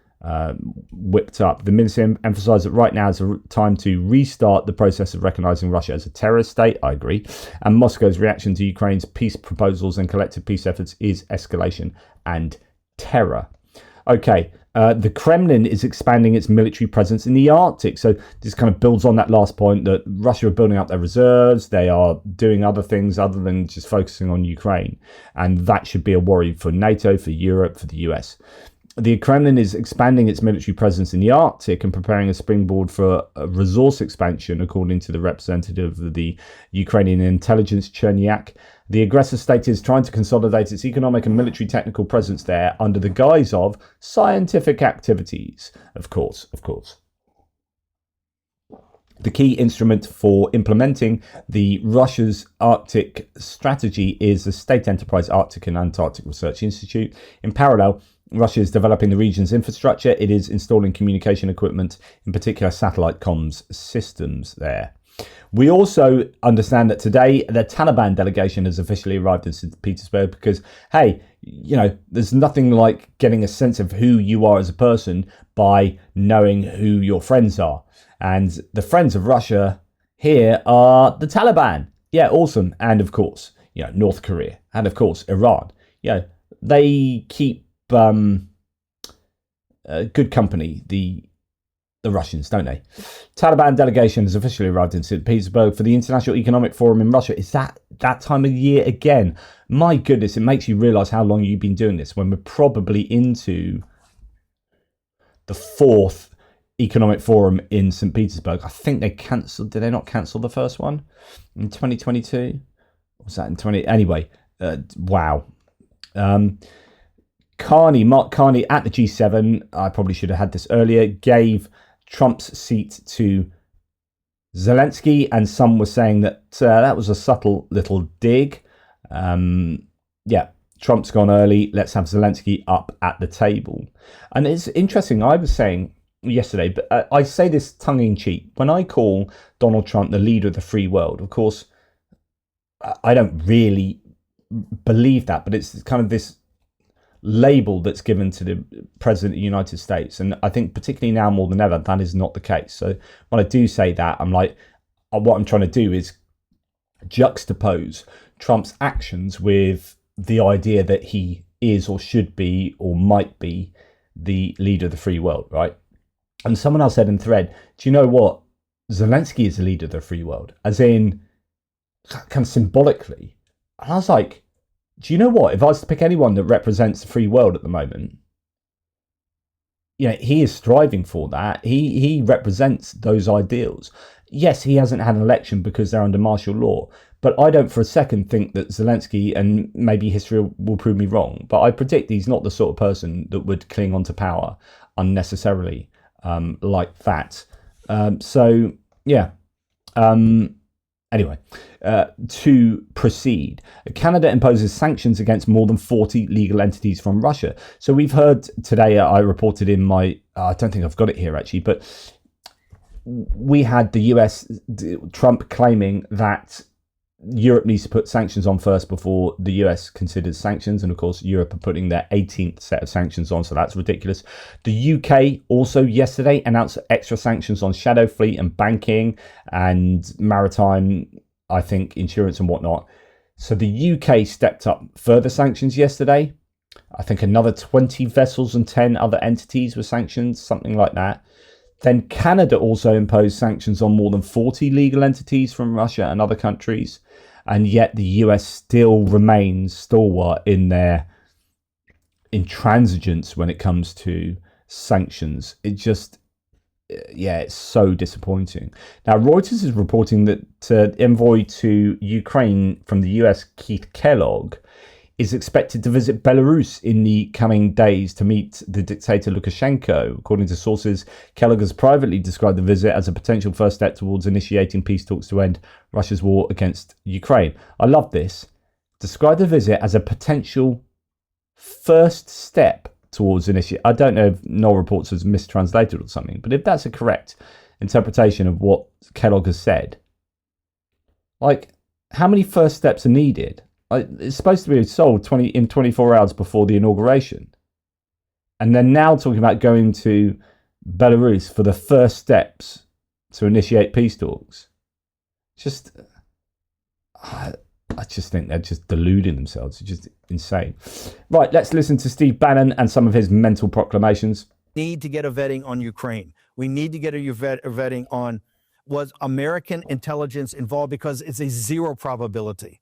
whipped up? The minister emphasised that right now is a time to restart the process of recognising Russia as a terrorist state. I agree. And Moscow's reaction to Ukraine's peace proposals and collective peace efforts is escalation and terror. Okay, the Kremlin is expanding its military presence in the Arctic. So this kind of builds on that last point that Russia are building up their reserves. They are doing other things other than just focusing on Ukraine. And that should be a worry for NATO, for Europe, for the US. The Kremlin is expanding its military presence in the Arctic and preparing a springboard for a resource expansion, according to the representative of the Ukrainian intelligence, Chernyak. The aggressor state is trying to consolidate its economic and military technical presence there under the guise of scientific activities. Of course. The key instrument for implementing the Russia's Arctic strategy is the state enterprise Arctic and Antarctic Research Institute. In parallel, Russia is developing the region's infrastructure. It is installing communication equipment, in particular satellite comms systems there. We also understand that today the Taliban delegation has officially arrived in St. Petersburg because, hey, there's nothing like getting a sense of who you are as a person by knowing who your friends are. And the friends of Russia here are the Taliban. Yeah, awesome. And of course, North Korea. And of course, Iran. They keep good company, the Russians, don't they? Taliban delegation has officially arrived in St. Petersburg for the International Economic Forum in Russia. Is that time of year again? My goodness, it makes you realise how long you've been doing this when we're probably into the fourth Economic Forum in St. Petersburg. I think they cancelled. Did they not cancel the first one in 2022? Or was that in 20? Anyway, wow. Mark Carney at the G7, I probably should have had this earlier, gave Trump's seat to Zelensky, and some were saying that that was a subtle little dig. Trump's gone early, let's have Zelensky up at the table. And it's interesting, I was saying yesterday, but I say this tongue-in-cheek, when I call Donald Trump the leader of the free world, of course, I don't really believe that, but it's kind of this label that's given to the President of the United States. And I think particularly now more than ever, that is not the case. So when I do say that, I'm like, what I'm trying to do is juxtapose Trump's actions with the idea that he is or should be or might be the leader of the free world, right? And someone else said in thread, do you know what? Zelensky is the leader of the free world, as in kind of symbolically. And I was like, do you know what? If I was to pick anyone that represents the free world at the moment, he is striving for that. He represents those ideals. Yes, he hasn't had an election because they're under martial law, but I don't for a second think that Zelensky, and maybe history will prove me wrong, but I predict he's not the sort of person that would cling on to power unnecessarily like that. Anyway, to proceed, Canada imposes sanctions against more than 40 legal entities from Russia. So we've heard today, I reported in my, I don't think I've got it here actually, but we had the US, Trump claiming that Europe needs to put sanctions on first before the US considers sanctions. And of course, Europe are putting their 18th set of sanctions on. So that's ridiculous. The UK also yesterday announced extra sanctions on shadow fleet and banking and maritime, I think, insurance and whatnot. So the UK stepped up further sanctions yesterday. I think another 20 vessels and 10 other entities were sanctioned, something like that. Then Canada also imposed sanctions on more than 40 legal entities from Russia and other countries. And yet the US still remains stalwart in their intransigence when it comes to sanctions. It just, it's so disappointing. Now, Reuters is reporting that envoy to Ukraine from the US, Keith Kellogg, is expected to visit Belarus in the coming days to meet the dictator Lukashenko. According to sources, Kellogg has privately described the visit as a potential first step towards initiating peace talks to end Russia's war against Ukraine. I love this. Describe the visit as a potential first step towards initiating. I don't know if Noel Reports has mistranslated or something, but if that's a correct interpretation of what Kellogg has said, like, how many first steps are needed? It's supposed to be sold in 24 hours before the inauguration. And they're now talking about going to Belarus for the first steps to initiate peace talks. I just think they're just deluding themselves. It's just insane. Right, let's listen to Steve Bannon and some of his mental proclamations. Need to get a vetting on Ukraine. We need to get a vetting on, was American intelligence involved, because it's a zero probability.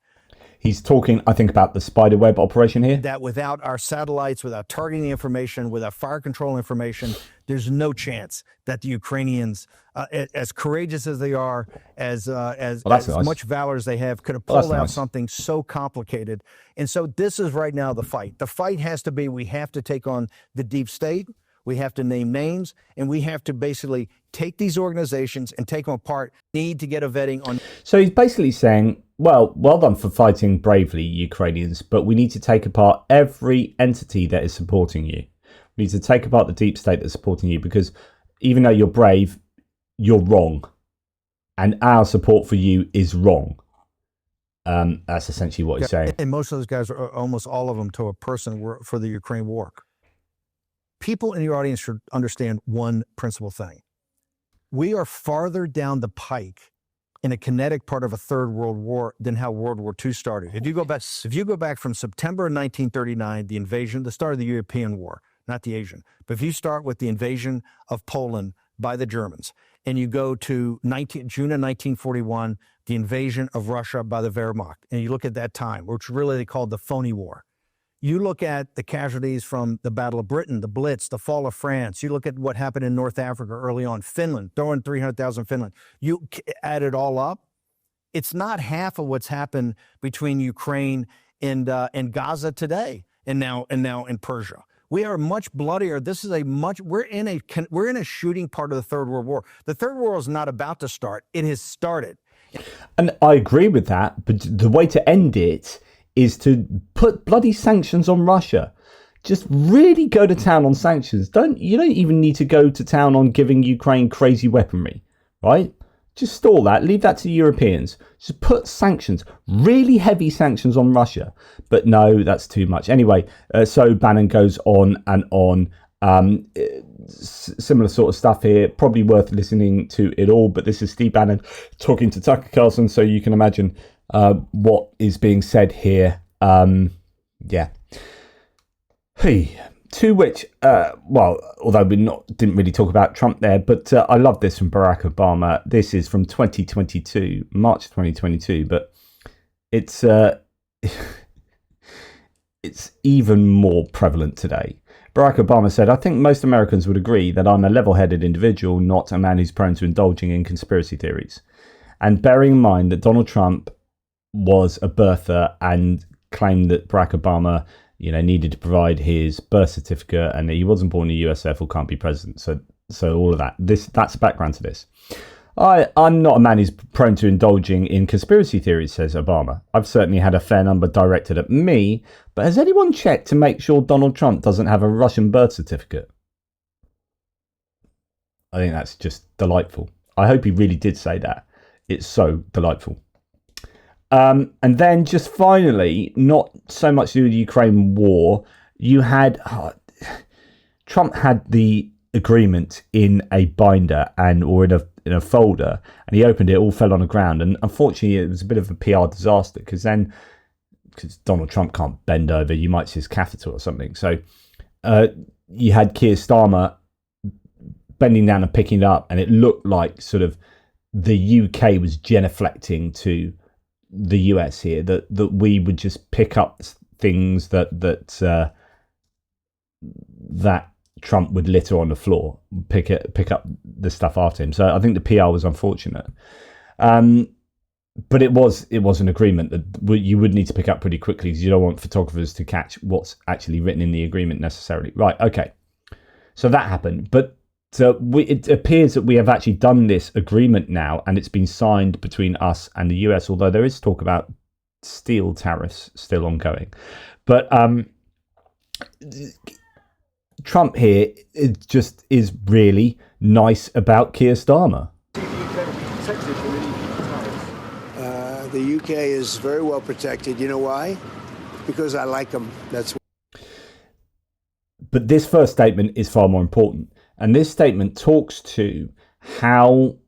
He's talking, I think, about the spiderweb operation here. That without our satellites, without targeting information, without fire control information, there's no chance that the Ukrainians, as courageous as they are, as much valor as they have, could have pulled out something so complicated. And so this is right now the fight. The fight has to be, we have to take on the deep state. We have to name names, and we have to basically take these organizations and take them apart. Need to get a vetting on. So he's basically saying, well done for fighting bravely, Ukrainians, but we need to take apart every entity that is supporting you. We need to take apart the deep state that's supporting you, because even though you're brave, you're wrong. And our support for you is wrong. That's essentially what he's saying. And most of those guys, are almost all of them, to a person, were for the Ukraine war. People in your audience should understand one principal thing. We are farther down the pike in a kinetic part of a third world war than how World War II started. If you go back from September 1939, the invasion, the start of the European war, not the Asian, but if you start with the invasion of Poland by the Germans, and you go to June of 1941, the invasion of Russia by the Wehrmacht, and you look at that time, which really they called the phony war. You look at the casualties from the Battle of Britain, the Blitz, the fall of France. You look at what happened in North Africa early on, Finland, throwing 300,000 Finland. You add it all up, it's not half of what's happened between Ukraine and Gaza today, and now in Persia. We are much bloodier. This is we're in a shooting part of the Third World War. The Third World War is not about to start; it has started. And I agree with that, but the way to end it is to put bloody sanctions on Russia. Just really go to town on sanctions. You don't even need to go to town on giving Ukraine crazy weaponry, right? Just stall that. Leave that to the Europeans. Just put sanctions, really heavy sanctions on Russia. But no, that's too much. Anyway, so Bannon goes on and on. Similar sort of stuff here. Probably worth listening to it all. But this is Steve Bannon talking to Tucker Carlson, so you can imagine what is being said here. Yeah. Hey. To which, although we didn't really talk about Trump there, but I love this from Barack Obama. This is from 2022, March 2022, but it's it's even more prevalent today. Barack Obama said, "I think most Americans would agree that I'm a level-headed individual, not a man who's prone to indulging in conspiracy theories." And bearing in mind that Donald Trump was a birther and claimed that Barack Obama needed to provide his birth certificate and that he wasn't born in the US, therefore can't be president. So all of that. That's the background to this. I'm not a man who's prone to indulging in conspiracy theories, says Obama. I've certainly had a fair number directed at me, but has anyone checked to make sure Donald Trump doesn't have a Russian birth certificate? I think that's just delightful. I hope he really did say that. It's so delightful. And then just finally, not so much to do with the Ukraine war, you had Trump had the agreement in a binder or in a folder, and he opened it, all fell on the ground. And unfortunately, it was a bit of a PR disaster because Donald Trump can't bend over, you might see his catheter or something. So you had Keir Starmer bending down and picking it up, and it looked like sort of the UK was genuflecting to the US here, that we would just pick up things that Trump would litter on the floor, pick up the stuff after him. So I think the PR was unfortunate. but it was an agreement that you would need to pick up pretty quickly because you don't want photographers to catch what's actually written in the agreement necessarily. Right, okay. So that happened. But it appears that we have actually done this agreement now, and it's been signed between us and the US, although there is talk about steel tariffs still ongoing. But Trump here is really nice about Keir Starmer. The UK is very well protected. You know why? Because I like them. That's why. But this first statement is far more important. And this statement talks to how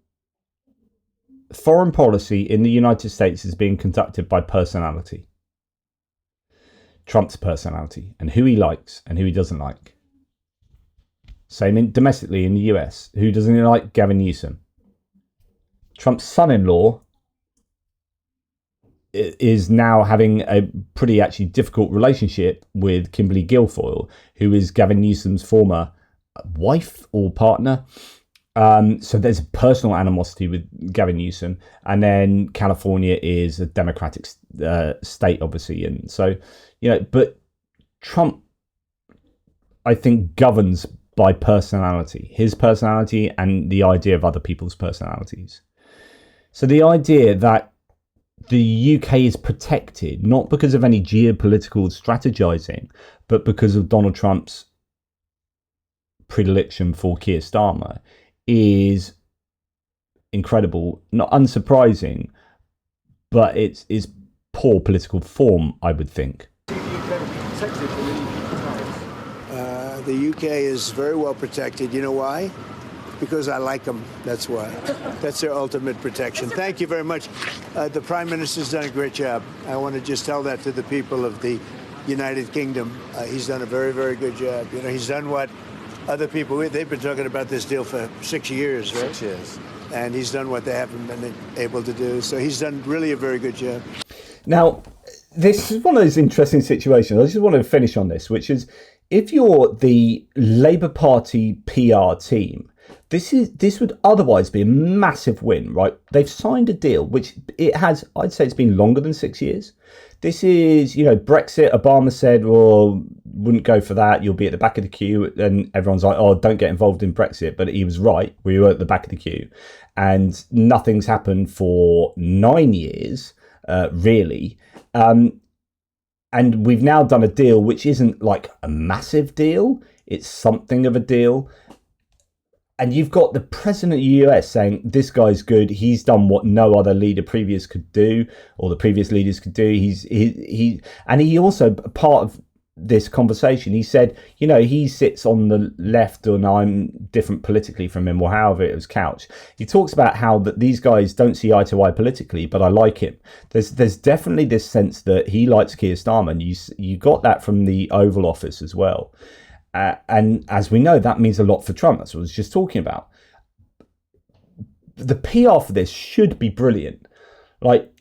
foreign policy in the United States is being conducted by personality. Trump's personality, and who he likes and who he doesn't like. Same domestically in the US. Who doesn't like Gavin Newsom? Trump's son-in-law is now having a pretty actually difficult relationship with Kimberly Guilfoyle, who is Gavin Newsom's former wife or partner. So there's a personal animosity with Gavin Newsom, and then California is a Democratic state, obviously, and so but Trump, I think, governs by personality, his personality, and the idea of other people's personalities. So the idea that the UK is protected not because of any geopolitical strategizing, but because of Donald Trump's predilection for Keir Starmer is incredible, not unsurprising, but it's poor political form, I would think. The UK is very well protected. You know why? Because I like them. That's why. That's their ultimate protection. Thank you very much. The Prime Minister's done a great job. I want to just tell that to the people of the United Kingdom. He's done a very, very good job. He's done what other people, they've been talking about this deal for 6 years, right? 6 years. And he's done what they haven't been able to do. So he's done really a very good job. Now, this is one of those interesting situations. I just want to finish on this, which is if you're the Labour Party PR team, this would otherwise be a massive win, right? They've signed a deal, which I'd say it's been longer than 6 years. This is, Brexit. Obama said, well, wouldn't go for that. You'll be at the back of the queue. And everyone's like, oh, don't get involved in Brexit. But he was right. We were at the back of the queue. And nothing's happened for 9 years, really. And we've now done a deal which isn't like a massive deal. It's something of a deal. And you've got the president of the US saying, this guy's good. He's done what no other leader previous could do, or the previous leaders could do. And he also, part of this conversation, he said, he sits on the left and I'm different politically from him, or however it was couched. He talks about how that these guys don't see eye to eye politically, but I like him. There's definitely this sense that he likes Keir Starmer, and you got that from the Oval Office as well. And as we know, that means a lot for Trump. That's what I was just talking about. The PR for this should be brilliant. Like,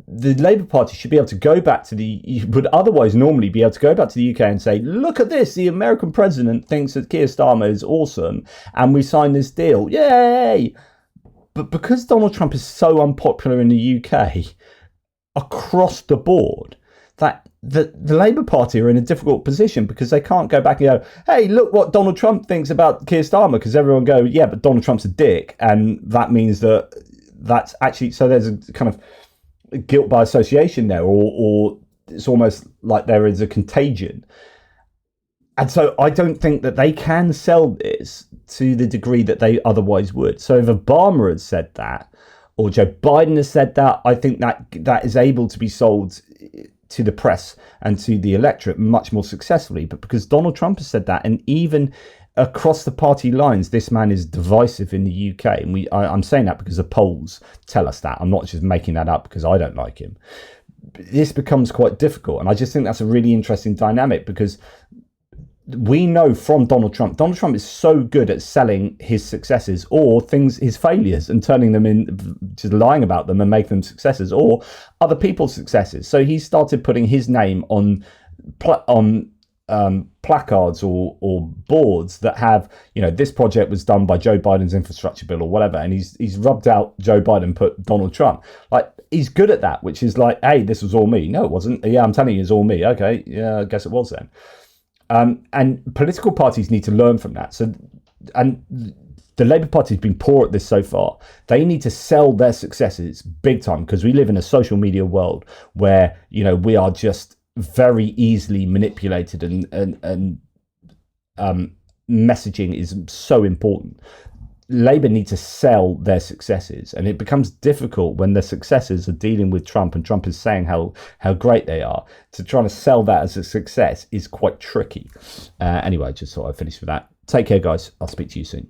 the Labour Party should be able to go back to would otherwise normally be able to go back to the UK and say, look at this, the American president thinks that Keir Starmer is awesome, and we signed this deal. Yay! But because Donald Trump is so unpopular in the UK, across the board, that the Labour Party are in a difficult position because they can't go back and go, hey, look what Donald Trump thinks about Keir Starmer, because everyone go, yeah, but Donald Trump's a dick. And that means that's actually, so there's a kind of guilt by association there, or it's almost like there is a contagion. And so I don't think that they can sell this to the degree that they otherwise would. So if Obama had said that, or Joe Biden has said that, I think that is able to be sold to the press and to the electorate much more successfully. But because Donald Trump has said that, and even across the party lines, this man is divisive in the UK. And I'm saying that because the polls tell us that. I'm not just making that up because I don't like him. This becomes quite difficult. And I just think that's a really interesting dynamic, because we know from Donald Trump is so good at selling his successes or his failures, and turning them in, just lying about them and making them successes, or other people's successes. So he started putting his name on placards or boards that have, this project was done by Joe Biden's infrastructure bill or whatever, and he's rubbed out Joe Biden, put Donald Trump. Like, he's good at that, which is like, hey, this was all me. No, it wasn't. Yeah, I'm telling you, it's all me. Okay, yeah, I guess it was then. And political parties need to learn from that. So, and the Labour Party has been poor at this so far. They need to sell their successes big time, because we live in a social media world where, we are just very easily manipulated, and messaging is so important. Labour need to sell their successes, and it becomes difficult when their successors are dealing with Trump, and Trump is saying how great they are. To try to sell that as a success is quite tricky. Anyway, I just thought I'd finish with that. Take care, guys. I'll speak to you soon.